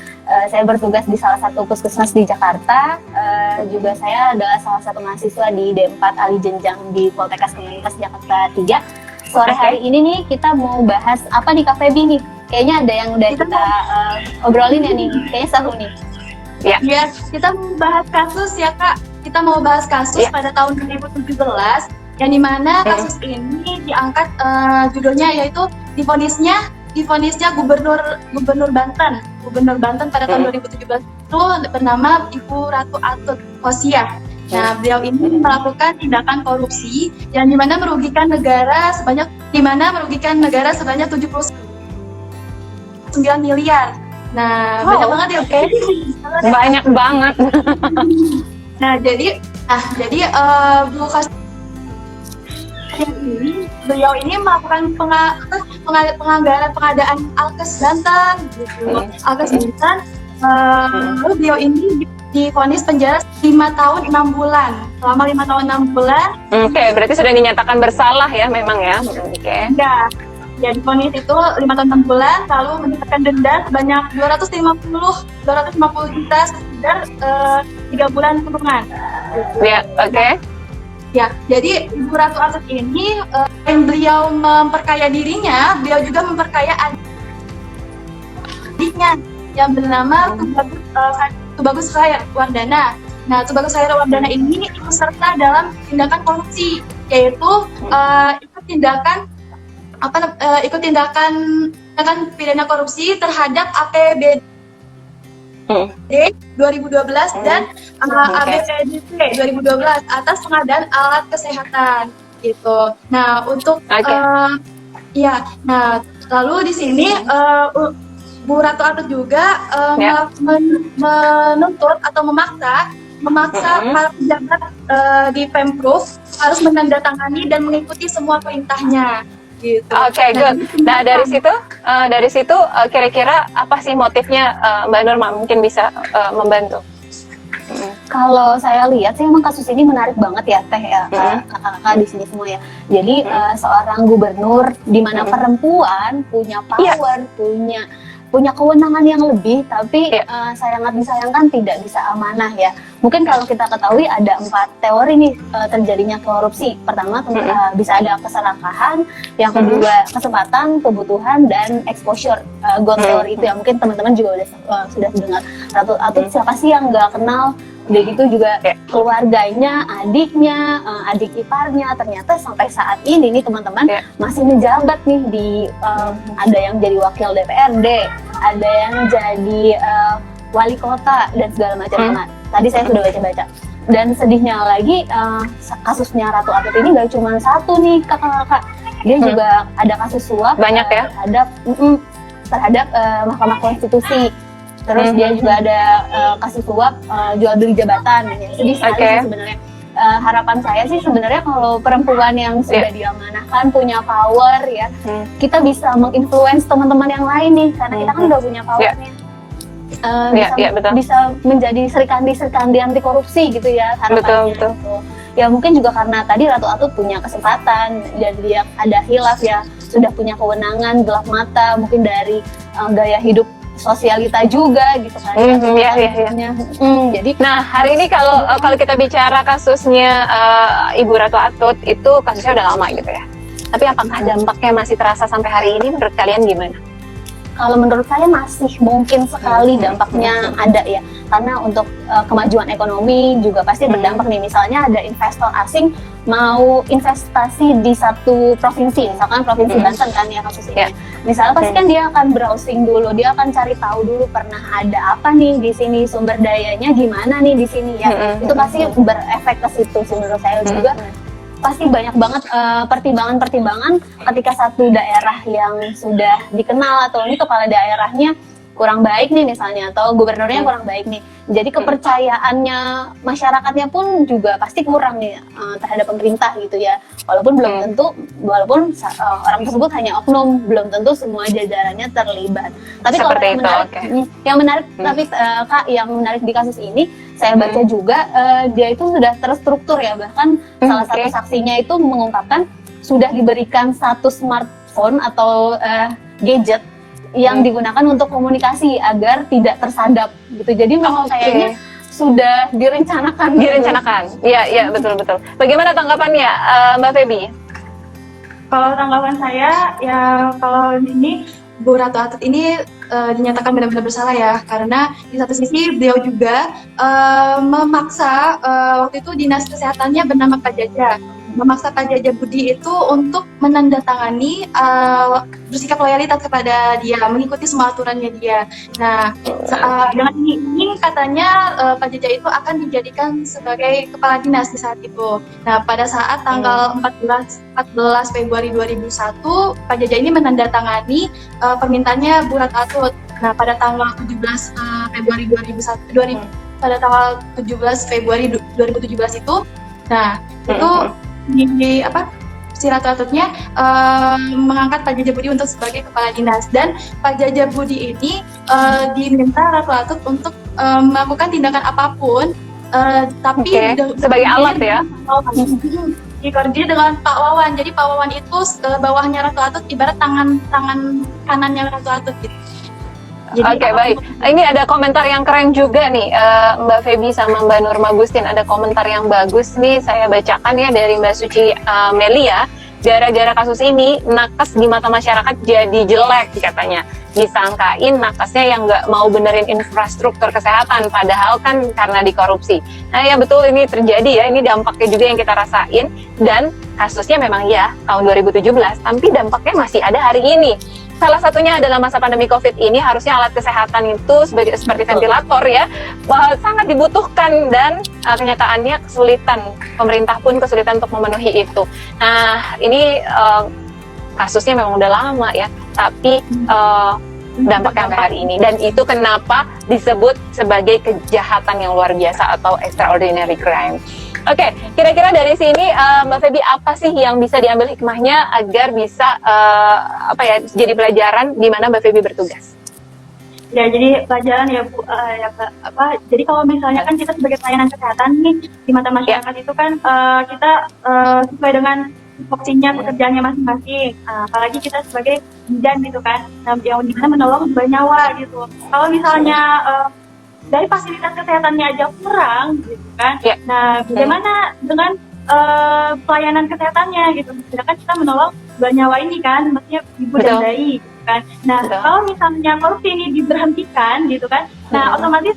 Saya bertugas di salah satu puskesmas di Jakarta. Juga saya adalah salah satu mahasiswa di D4 Ali Jenjang di Poltekkes Kemenkes Jakarta 3. Sore hari ini nih kita mau bahas apa nih Kak Feby nih? Kayaknya ada yang udah kita obrolin ya nih, kayaknya seru nih. Ya, kita mau bahas kasus ya Kak. Kita mau bahas kasus pada tahun 2017 yang dimana kasus ini diangkat judulnya yaitu divonisnya Gubernur Banten pada tahun 2017 itu bernama Ibu Ratu Atut Khosyah. Nah, beliau ini melakukan tindakan korupsi yang dimana merugikan negara sebanyak 79 miliar. Nah, banyak banget ya, oke? Banyak banget. Nah, jadi Bu Khosyah beliau ini melakukan pengadaan Alkes Banten gitu. Alkes Banten, lalu beliau ini divonis penjara 5 tahun 6 bulan. Selama 5 tahun 6 bulan. Oke, berarti sudah dinyatakan bersalah ya memang ya. Oke. Ya, divonis itu 5 tahun 6 bulan, lalu mendapatkan denda sebanyak 250 juta sekitar 3 bulan kurungan. Ya, oke. Ya, jadi Ibu Ratu Atut ini yang beliau memperkaya dirinya, beliau juga memperkaya adiknya yang bernama Tubagus Khairawardana. Nah, Tubagus Khairawardana ini ikut serta dalam tindakan korupsi, yaitu ikut tindakan pidana korupsi terhadap APBD 2012 dan ABPDP 2012 atas pengadaan alat kesehatan gitu. Nah, untuk lalu di sini Bu Ratu Atut juga menuntut atau memaksa para pejabat di Pemprov harus menandatangani dan mengikuti semua perintahnya. Gitu. Oke, good. Nah, dari situ kira-kira apa sih motifnya Mbak Nurma mungkin bisa membantu? Kalau saya lihat sih emang kasus ini menarik banget ya Teh ya, kakak-kakak di sini semua ya. Jadi seorang gubernur di mana perempuan punya power, punya kewenangan yang lebih, tapi sangat disayangkan tidak bisa amanah ya. Mungkin kalau kita ketahui ada 4 teori nih terjadinya korupsi. Pertama bisa ada keserakahan, yang kedua kesempatan, kebutuhan, dan exposure. God teori itu ya mungkin teman-teman juga sudah dengar. Ratu Atut siapa sih yang nggak kenal? Udah gitu juga keluarganya, adiknya, adik iparnya, ternyata sampai saat ini nih teman-teman masih menjabat nih di ada yang jadi wakil DPRD, ada yang jadi wali kota dan segala macam. Tadi saya sudah baca-baca. Dan sedihnya lagi kasusnya Ratu Atut ini gak cuma satu nih kakak-kakak, dia juga ada kasus suap banyak ya terhadap Mahkamah Konstitusi. Terus dia juga ada kasus suap jual beli jabatan. Sedih sekali sih sebenarnya. Harapan saya sih sebenarnya kalau perempuan yang sudah diamanahkan punya power ya, kita bisa menginfluence teman-teman yang lain nih, karena kita kan udah punya power nih. Bisa menjadi serikandi anti korupsi gitu ya harapannya. Betul. Ya mungkin juga karena tadi Ratu Atut punya kesempatan dan dia ada hilaf ya, sudah punya kewenangan gelap mata mungkin dari gaya hidup sosialita juga gitu kan. Jadi hari ini kalau kita bicara kasusnya Ibu Ratu Atut itu kasusnya udah lama gitu ya. Tapi apakah dampaknya masih terasa sampai hari ini menurut kalian gimana? Kalau menurut saya masih mungkin sekali dampaknya ada ya, karena untuk kemajuan ekonomi juga pasti berdampak nih. Misalnya ada investor asing mau investasi di satu provinsi, misalkan provinsi Banten kan ya kasus ini. Misalnya pasti kan dia akan browsing dulu, dia akan cari tahu dulu pernah ada apa nih di sini, sumber dayanya gimana nih di sini ya. Itu pasti berefek ke situ sih menurut saya juga. Pasti banyak banget pertimbangan-pertimbangan ketika satu daerah yang sudah dikenal atau ini kepala daerahnya kurang baik nih misalnya, atau gubernurnya kurang baik nih. Jadi kepercayaannya masyarakatnya pun juga pasti kurang nih terhadap pemerintah gitu ya. Walaupun orang tersebut hanya oknum, belum tentu semua jajarannya terlibat. Tapi kalau yang menarik tapi Kak, yang menarik di kasus ini saya baca juga dia itu sudah terstruktur ya, bahkan salah satu saksinya itu mengungkapkan sudah diberikan satu smartphone atau gadget yang digunakan untuk komunikasi agar tidak tersadap gitu. Jadi memang kayaknya sudah direncanakan. Iya, betul. Bagaimana tanggapannya Mbak Feby? Kalau tanggapan saya ya, kalau ini Bu Ratu Atut ini dinyatakan benar-benar bersalah ya, karena di satu sisi beliau juga memaksa waktu itu dinas kesehatannya bernama Pak Jaja, memaksa Pak Jaja Budi itu untuk menandatangani bersikap loyalitas kepada dia, mengikuti semua aturannya dia. Nah, dengan ini katanya Pak Jaja itu akan dijadikan sebagai kepala dinas di saat itu. Nah, pada saat tanggal 14 Februari 2001, Pak Jaja ini menandatangani permintaannya Bu Ratu Atut. Nah, pada tanggal 17 Februari 2001, pada tanggal 17 Februari 2017 itu, nah itu si Ratu Atutnya mengangkat Pak Jaja Budi untuk sebagai kepala dinas, dan Pak Jaja Budi ini diminta Ratu Atut untuk melakukan tindakan apapun, tapi sebagai alat ya. Dikoordinir dengan Pak Wawan. Jadi Pak Wawan itu bawahnya Ratu Atut, ibarat tangan kanannya Ratu Atut gitu. Oke, baik. Ini ada komentar yang keren juga nih, Mbak Feby sama Mbak Nurma Gustin. Ada komentar yang bagus nih, saya bacakan ya dari Mbak Suci Melia. Gara-gara kasus ini, nakes di mata masyarakat jadi jelek katanya. Disangkain nakesnya yang nggak mau benerin infrastruktur kesehatan, padahal kan karena dikorupsi. Nah ya betul, ini terjadi ya, ini dampaknya juga yang kita rasain. Dan kasusnya memang ya tahun 2017, tapi dampaknya masih ada hari ini. Salah satunya adalah masa pandemi COVID ini, harusnya alat kesehatan itu seperti ventilator ya, sangat dibutuhkan, dan kenyataannya kesulitan, pemerintah pun kesulitan untuk memenuhi itu. Nah ini kasusnya memang udah lama ya, tapi dampaknya sampai hari ini, dan itu kenapa disebut sebagai kejahatan yang luar biasa atau extraordinary crime. Oke, kira-kira dari sini Mbak Feby, apa sih yang bisa diambil hikmahnya agar bisa jadi pelajaran di mana Mbak Feby bertugas? Ya, jadi pelajaran ya Bu, jadi kalau misalnya kan kita sebagai pelayanan kesehatan nih di mata masyarakat itu kan kita sesuai dengan foksinya, pekerjaannya masing-masing. Apalagi kita sebagai bidan gitu kan, yang dimana menolong bernyawa gitu. Kalau misalnya dari fasilitas kesehatannya aja kurang gitu kan, nah bagaimana dengan pelayanan kesehatannya gitu, sedangkan kita menolong bernyawa ini kan, maksudnya ibu dan bayi gitu kan. Nah kalau misalnya korupsi ini diberhentikan gitu kan, nah otomatis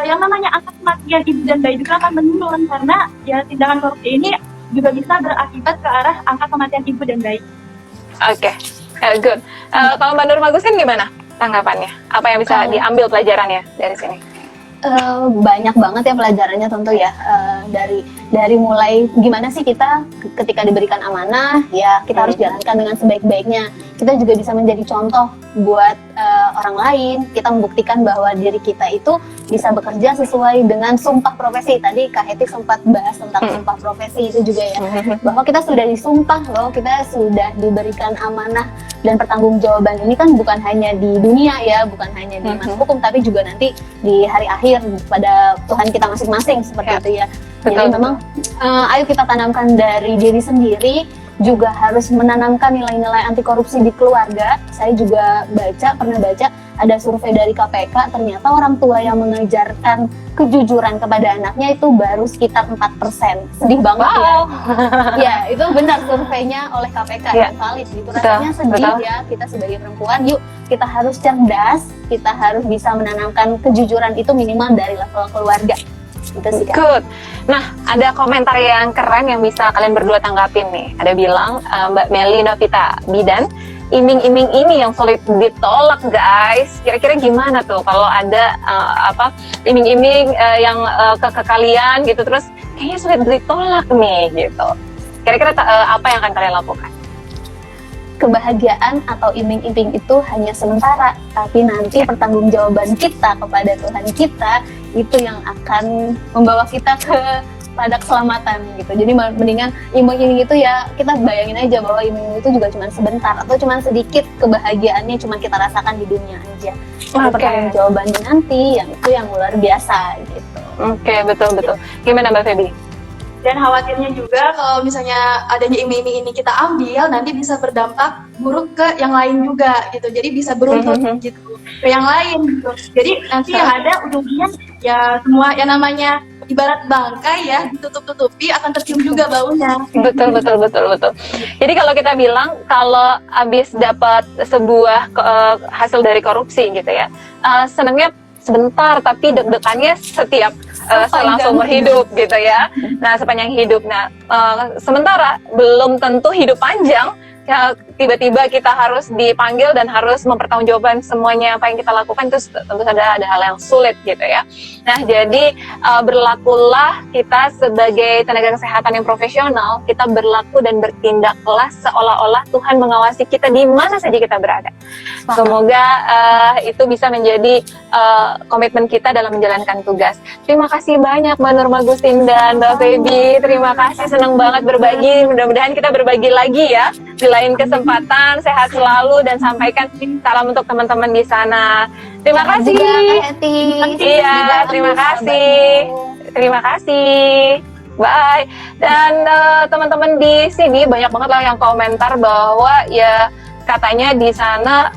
yang namanya angka kematian ibu dan bayi juga akan menurun, karena ya tindakan korupsi ini juga bisa berakibat ke arah angka kematian ibu dan bayi. Oke, good. Kalau Mbak Nurma Gustin gimana tanggapannya? Apa yang bisa diambil pelajarannya dari sini? Banyak banget ya pelajarannya tentu ya, dari mulai gimana sih kita ketika diberikan amanah ya kita harus jalankan dengan sebaik-baiknya. Kita juga bisa menjadi contoh buat orang lain. Kita membuktikan bahwa diri kita itu bisa bekerja sesuai dengan sumpah profesi. Tadi Kak Heti sempat bahas tentang sumpah profesi itu juga ya, bahwa kita sudah disumpah loh, kita sudah diberikan amanah, dan pertanggungjawaban ini kan bukan hanya di dunia ya, bukan hanya di masa hukum, tapi juga nanti di hari akhir pada Tuhan kita masing-masing seperti itu ya. Jadi memang ayo kita tanamkan dari diri sendiri, juga harus menanamkan nilai-nilai anti korupsi di keluarga. Saya juga pernah baca ada survei dari KPK, ternyata orang tua yang mengajarkan kejujuran kepada anaknya itu baru sekitar 4%. Sedih banget ya. Ya, itu benar surveinya oleh KPK, yang valid gitu. Rasanya sedih ya, kita sebagai perempuan, yuk kita harus cerdas, kita harus bisa menanamkan kejujuran itu minimal dari level keluarga. Itu sih, Kak. Good. Nah, ada komentar yang keren yang bisa kalian berdua tanggapin nih. Ada bilang, Mbak Meli Novita Bidan, iming-iming ini yang sulit ditolak guys. Kira-kira gimana tuh kalau ada iming-iming yang ke kalian gitu, terus kayaknya sulit ditolak nih gitu. Kira-kira apa yang akan kalian lakukan? Kebahagiaan atau iming-iming itu hanya sementara, tapi nanti pertanggungjawaban kita kepada Tuhan kita itu yang akan membawa kita pada keselamatan gitu. Jadi mendingan iming-iming itu ya kita bayangin aja bahwa iming-iming itu juga cuma sebentar atau cuma sedikit kebahagiaannya cuma kita rasakan di dunia aja. Tapi pertanggungjawabannya nanti yang itu yang luar biasa gitu. Oke, betul. Gimana Mbak Feby? Dan khawatirnya juga kalau misalnya adanya iming-iming ini kita ambil, nanti bisa berdampak buruk ke yang lain juga gitu. Jadi bisa beruntut gitu ke yang lain gitu. Jadi nanti yang ada ujungnya ya semua yang namanya ibarat bangkai ya, ditutup-tutupi akan tercium juga baunya. Betul. Jadi kalau kita bilang kalau habis dapat sebuah hasil dari korupsi gitu ya, senangnya sebentar tapi deg-degannya setiap seumur hidup gitu ya. Nah, sepanjang hidup. Nah, sementara belum tentu hidup panjang. Ya, tiba-tiba kita harus dipanggil dan harus mempertanggungjawabkan semuanya apa yang kita lakukan, itu tentu saja ada hal yang sulit gitu ya. Nah, jadi berlakulah kita sebagai tenaga kesehatan yang profesional, kita berlaku dan bertindaklah seolah-olah Tuhan mengawasi kita di mana saja kita berada. Semoga itu bisa menjadi komitmen kita dalam menjalankan tugas. Terima kasih banyak Mbak Nurma Gustin dan Mbak Feby. Terima kasih, senang banget berbagi. Mudah-mudahan kita berbagi lagi ya di lain kesempatan. Sehat selalu dan sampaikan salam untuk teman-teman di sana. Terima kasih. Iya, terima kasih. Bye. Dan teman-teman di sini banyak banget lah yang komentar bahwa ya katanya di sana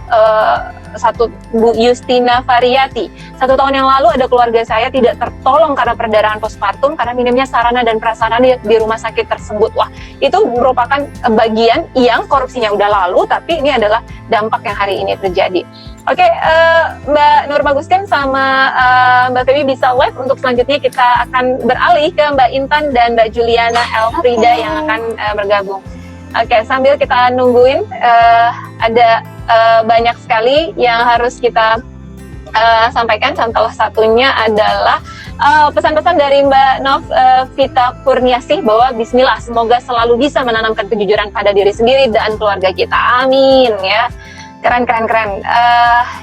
satu Bu Justina Variati, 1 tahun yang lalu ada keluarga saya tidak tertolong karena perdarahan postpartum karena minimnya sarana dan prasarana di rumah sakit tersebut. Wah, itu merupakan bagian yang korupsinya udah lalu, tapi ini adalah dampak yang hari ini terjadi. Oke, Mbak Nurma Gustin sama Mbak Feby bisa live. Untuk selanjutnya kita akan beralih ke Mbak Intan dan Mbak Juliana Elfrida yang akan bergabung. Oke, sambil kita nungguin, ada banyak sekali yang harus kita sampaikan. Contoh satunya adalah pesan-pesan dari Mbak Nov Vita Kurniasih bahwa Bismillah, semoga selalu bisa menanamkan kejujuran pada diri sendiri dan keluarga kita. Amin ya. Keren.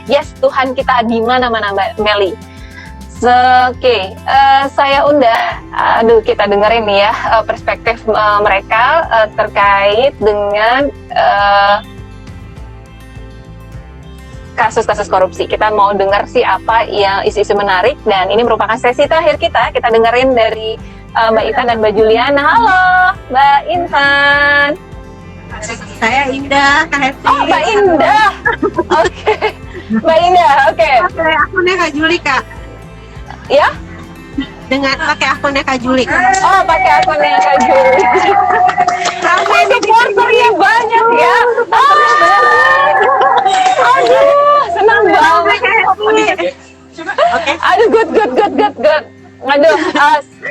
Yes, Tuhan kita di mana-mana, Mbak Meli. Oke, saya undang, kita dengerin nih ya perspektif mereka terkait dengan kasus-kasus korupsi. Kita mau dengar sih apa yang isu-isu menarik, dan ini merupakan sesi terakhir kita. Kita dengerin dari Mbak Intan dan Mbak Juliana. Halo, Mbak Intan. Saya Indah, Kak Heti. Oh, Mbak Indah. Oke. Mbak Indah, oke. Pakai akunnya Kak Juli, Kak. Ya? Dengan pakai akunnya Kak Juli. Oh, pakai akunnya Kak Juli. Ramai supporternya banyak ya. Aduh, senang banget. Oke. Aduh, good. Aduh,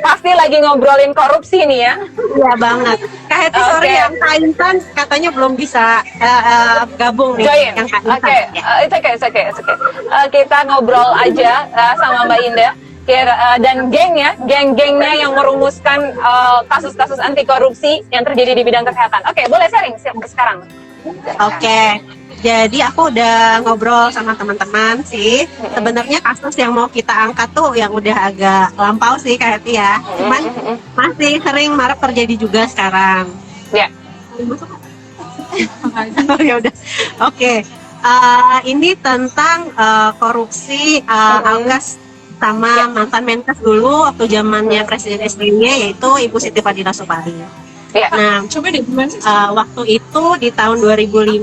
pasti lagi ngobrolin korupsi nih ya. Iya banget. Kak Heti, sorry yang Kak Intan katanya belum bisa gabung nih. Join. Yang Kak Intan. Oke, it's okay. Kita ngobrol aja sama Mbak Indah. Dan geng-gengnya yang merumuskan kasus-kasus anti korupsi yang terjadi di bidang kesehatan. Oke, boleh sharing sekarang. Oke. Jadi aku udah ngobrol sama teman-teman sih. Sebenarnya kasus yang mau kita angkat tuh yang udah agak lampau sih Kak Heti ya. Cuman masih sering marak terjadi juga sekarang. Ya. Oh ya udah. Oke. Ini tentang korupsi Algas sama mantan Menkes dulu waktu zamannya Presiden SBY, yaitu Ibu Siti Fadila Supari. Ya. Nah, waktu itu di tahun 2005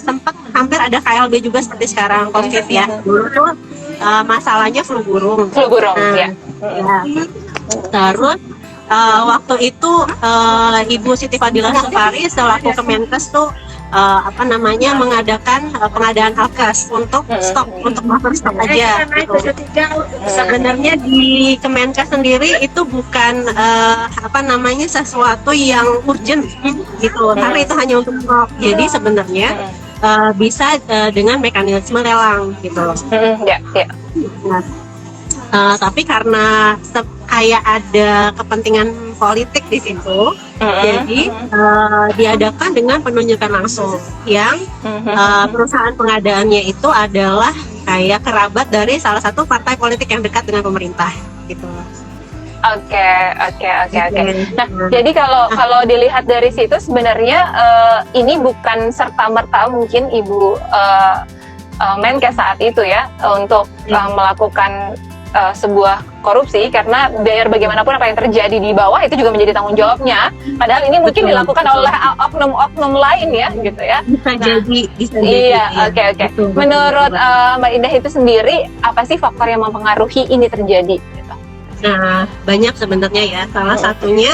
sempat hampir ada KLB juga seperti sekarang COVID ya. Dulu tuh masalahnya flu burung. Ya. Terus waktu itu Ibu Siti Fadila Supari selaku Kemenkes tuh mengadakan pengadaan alkes untuk stok, untuk buffer stok aja gitu. Sebenarnya di Kemenkes sendiri itu bukan sesuatu yang urgent gitu, karena itu hanya untuk stok. Jadi sebenarnya bisa dengan mekanisme lelang gitu. Nah, tapi karena kayak ada kepentingan politik di situ, jadi diadakan dengan penunjukan langsung yang perusahaan pengadaannya itu adalah kayak kerabat dari salah satu partai politik yang dekat dengan pemerintah gitu. Oke. Nah, jadi kalau dilihat dari situ sebenarnya ini bukan serta-merta mungkin Ibu Menkes saat itu ya untuk melakukan sebuah korupsi, karena biar bagaimanapun apa yang terjadi di bawah itu juga menjadi tanggung jawabnya. Padahal ini mungkin dilakukan oleh oknum-oknum lain ya, gitu ya. Bisa jadi. Iya, oke. Menurut Mbak Indah itu sendiri, apa sih faktor yang mempengaruhi ini terjadi? Gitu? Nah, banyak sebenarnya ya. Salah satunya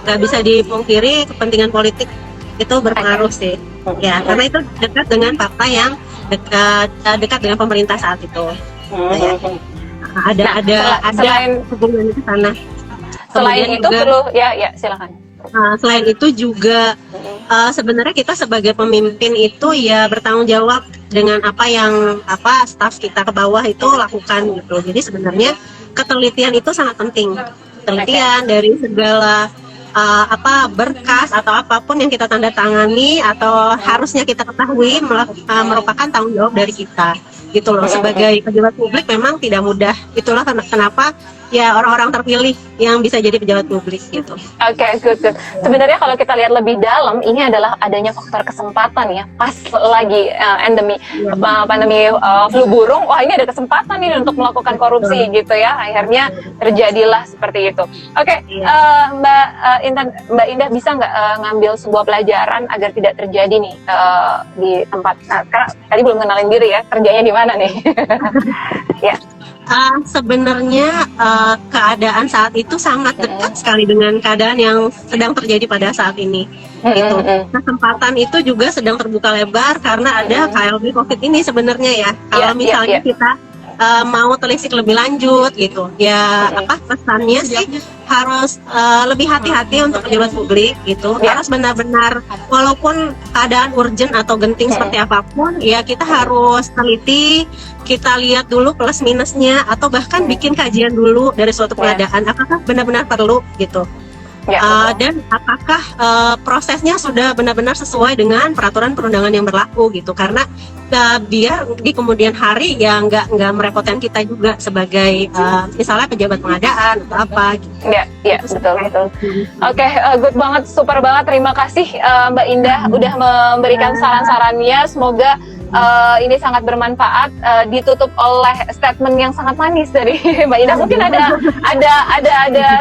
nggak bisa dipungkiri kepentingan politik itu berpengaruh sih. Ya, karena itu dekat dengan partai yang dekat dengan pemerintah saat itu. Ya. Ada selain hubungannya ke sana. selain Kemudian itu juga, perlu ya silakan. selain itu juga sebenarnya kita sebagai pemimpin itu ya bertanggung jawab dengan apa staf kita ke bawah itu lakukan gitu. Jadi sebenarnya ketelitian itu sangat penting. Ketelitian dari segala berkas atau apapun yang kita tanda tangani atau harusnya kita ketahui merupakan tanggung jawab dari kita gitu loh. Sebagai pejabat publik memang tidak mudah. Itulah kenapa ya orang-orang terpilih yang bisa jadi pejabat publik gitu. Oke, good. Sebenarnya kalau kita lihat lebih dalam, ini adalah adanya faktor kesempatan ya. Pas lagi pandemi flu burung, wah ini ada kesempatan nih untuk melakukan korupsi gitu ya. Akhirnya terjadilah seperti itu. Oke, Mbak Indah bisa nggak ngambil sebuah pelajaran agar tidak terjadi nih di tempat? Nah, karena tadi belum kenalin diri ya, kerjanya di mana nih? Ya. Sebenarnya keadaan saat itu sangat dekat sekali dengan keadaan yang sedang terjadi pada saat ini. Gitu. Kesempatan itu juga sedang terbuka lebar karena ada KLB COVID ini sebenarnya ya. Kalau misalnya kita mau telisik lebih lanjut gitu, ya pesannya sih harus lebih hati-hati untuk pejabat publik gitu. Harus benar-benar walaupun keadaan urgent atau genting seperti apapun, ya kita harus teliti, kita lihat dulu plus minusnya atau bahkan bikin kajian dulu dari suatu keadaan apakah benar-benar perlu gitu. Dan apakah prosesnya sudah benar-benar sesuai dengan peraturan perundangan yang berlaku gitu, karena biar di kemudian hari ya nggak merepotkan kita juga sebagai misalnya pejabat pengadaan atau apa gitu. Ya betul. Oke, good banget, super banget, terima kasih Mbak Indah udah memberikan saran-sarannya. Semoga ini sangat bermanfaat, ditutup oleh statement yang sangat manis dari Mbak Indah. Mungkin ada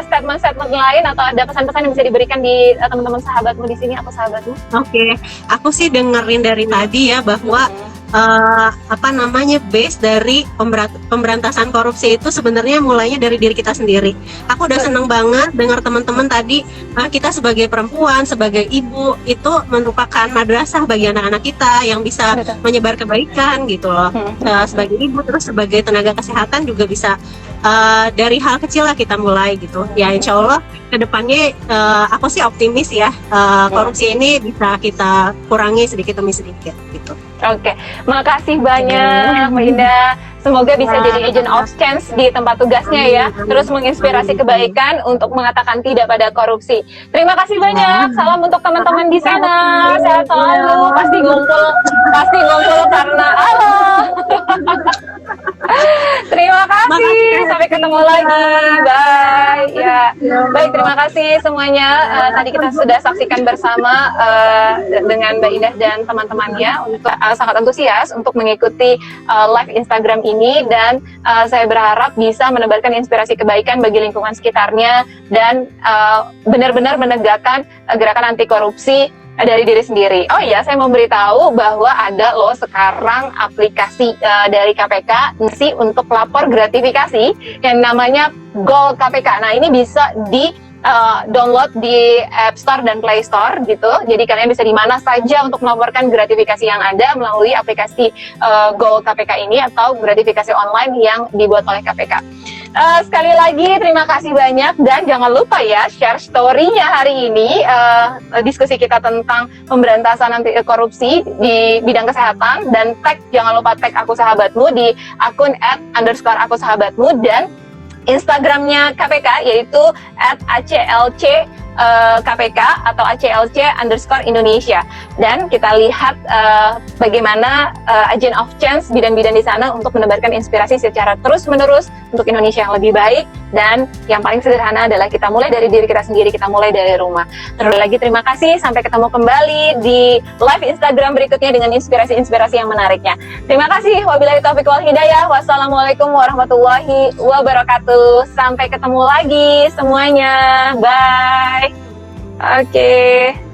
statement lain atau ada pesan-pesan yang bisa diberikan di teman-teman sahabatmu di sini atau sahabatmu? Oke, aku sih dengerin dari tadi ya bahwa base dari pemberantasan korupsi itu sebenarnya mulainya dari diri kita sendiri. Aku udah seneng banget dengar teman-teman tadi kita sebagai perempuan, sebagai ibu itu merupakan madrasah bagi anak-anak kita yang bisa menyebar kebaikan gitu loh. Sebagai ibu terus sebagai tenaga kesehatan juga bisa dari hal kecil lah kita mulai gitu. Ya insya Allah kedepannya aku sih optimis ya korupsi ini bisa kita kurangi sedikit demi sedikit gitu. Oke, makasih banyak Mbak Indah. Semoga bisa jadi agent of change di tempat tugasnya ya. Terus menginspirasi kebaikan untuk mengatakan tidak pada korupsi. Terima kasih banyak. Salam untuk teman-teman di sana. Sehat selalu. Pasti ngumpul karena Allah. Terima kasih. Sampai ketemu lagi. Bye. Ya. Baik, terima kasih semuanya. Tadi kita sudah saksikan bersama dengan Mbak Indah dan teman-temannya untuk sangat antusias untuk mengikuti live Instagram ini, dan saya berharap bisa menebarkan inspirasi kebaikan bagi lingkungan sekitarnya dan benar-benar menegakkan gerakan anti korupsi dari diri sendiri. Oh iya, saya mau beritahu bahwa ada loh sekarang aplikasi dari KPK sih untuk lapor gratifikasi yang namanya Goal KPK. Nah, ini bisa di download di App Store dan Play Store gitu. Jadi kalian bisa di mana saja untuk melaporkan gratifikasi yang ada melalui aplikasi Goal KPK ini atau gratifikasi online yang dibuat oleh KPK. Sekali lagi terima kasih banyak, dan jangan lupa ya share story-nya hari ini diskusi kita tentang pemberantasan anti korupsi di bidang kesehatan, dan jangan lupa tag Aku Sahabatmu di akun @_akusahabatmu dan Instagramnya KPK yaitu @aclc KPK atau ACLC_Indonesia. Dan kita lihat bagaimana agent of change bidan-bidan di sana untuk menebarkan inspirasi secara terus-menerus untuk Indonesia yang lebih baik. Dan yang paling sederhana adalah kita mulai dari diri kita sendiri, kita mulai dari rumah. Terus lagi terima kasih, sampai ketemu kembali di live Instagram berikutnya dengan inspirasi-inspirasi yang menariknya. Terima kasih, wabillahi taufiq wal hidayah. Wassalamualaikum warahmatullahi wabarakatuh. Sampai ketemu lagi semuanya. Bye. Oke.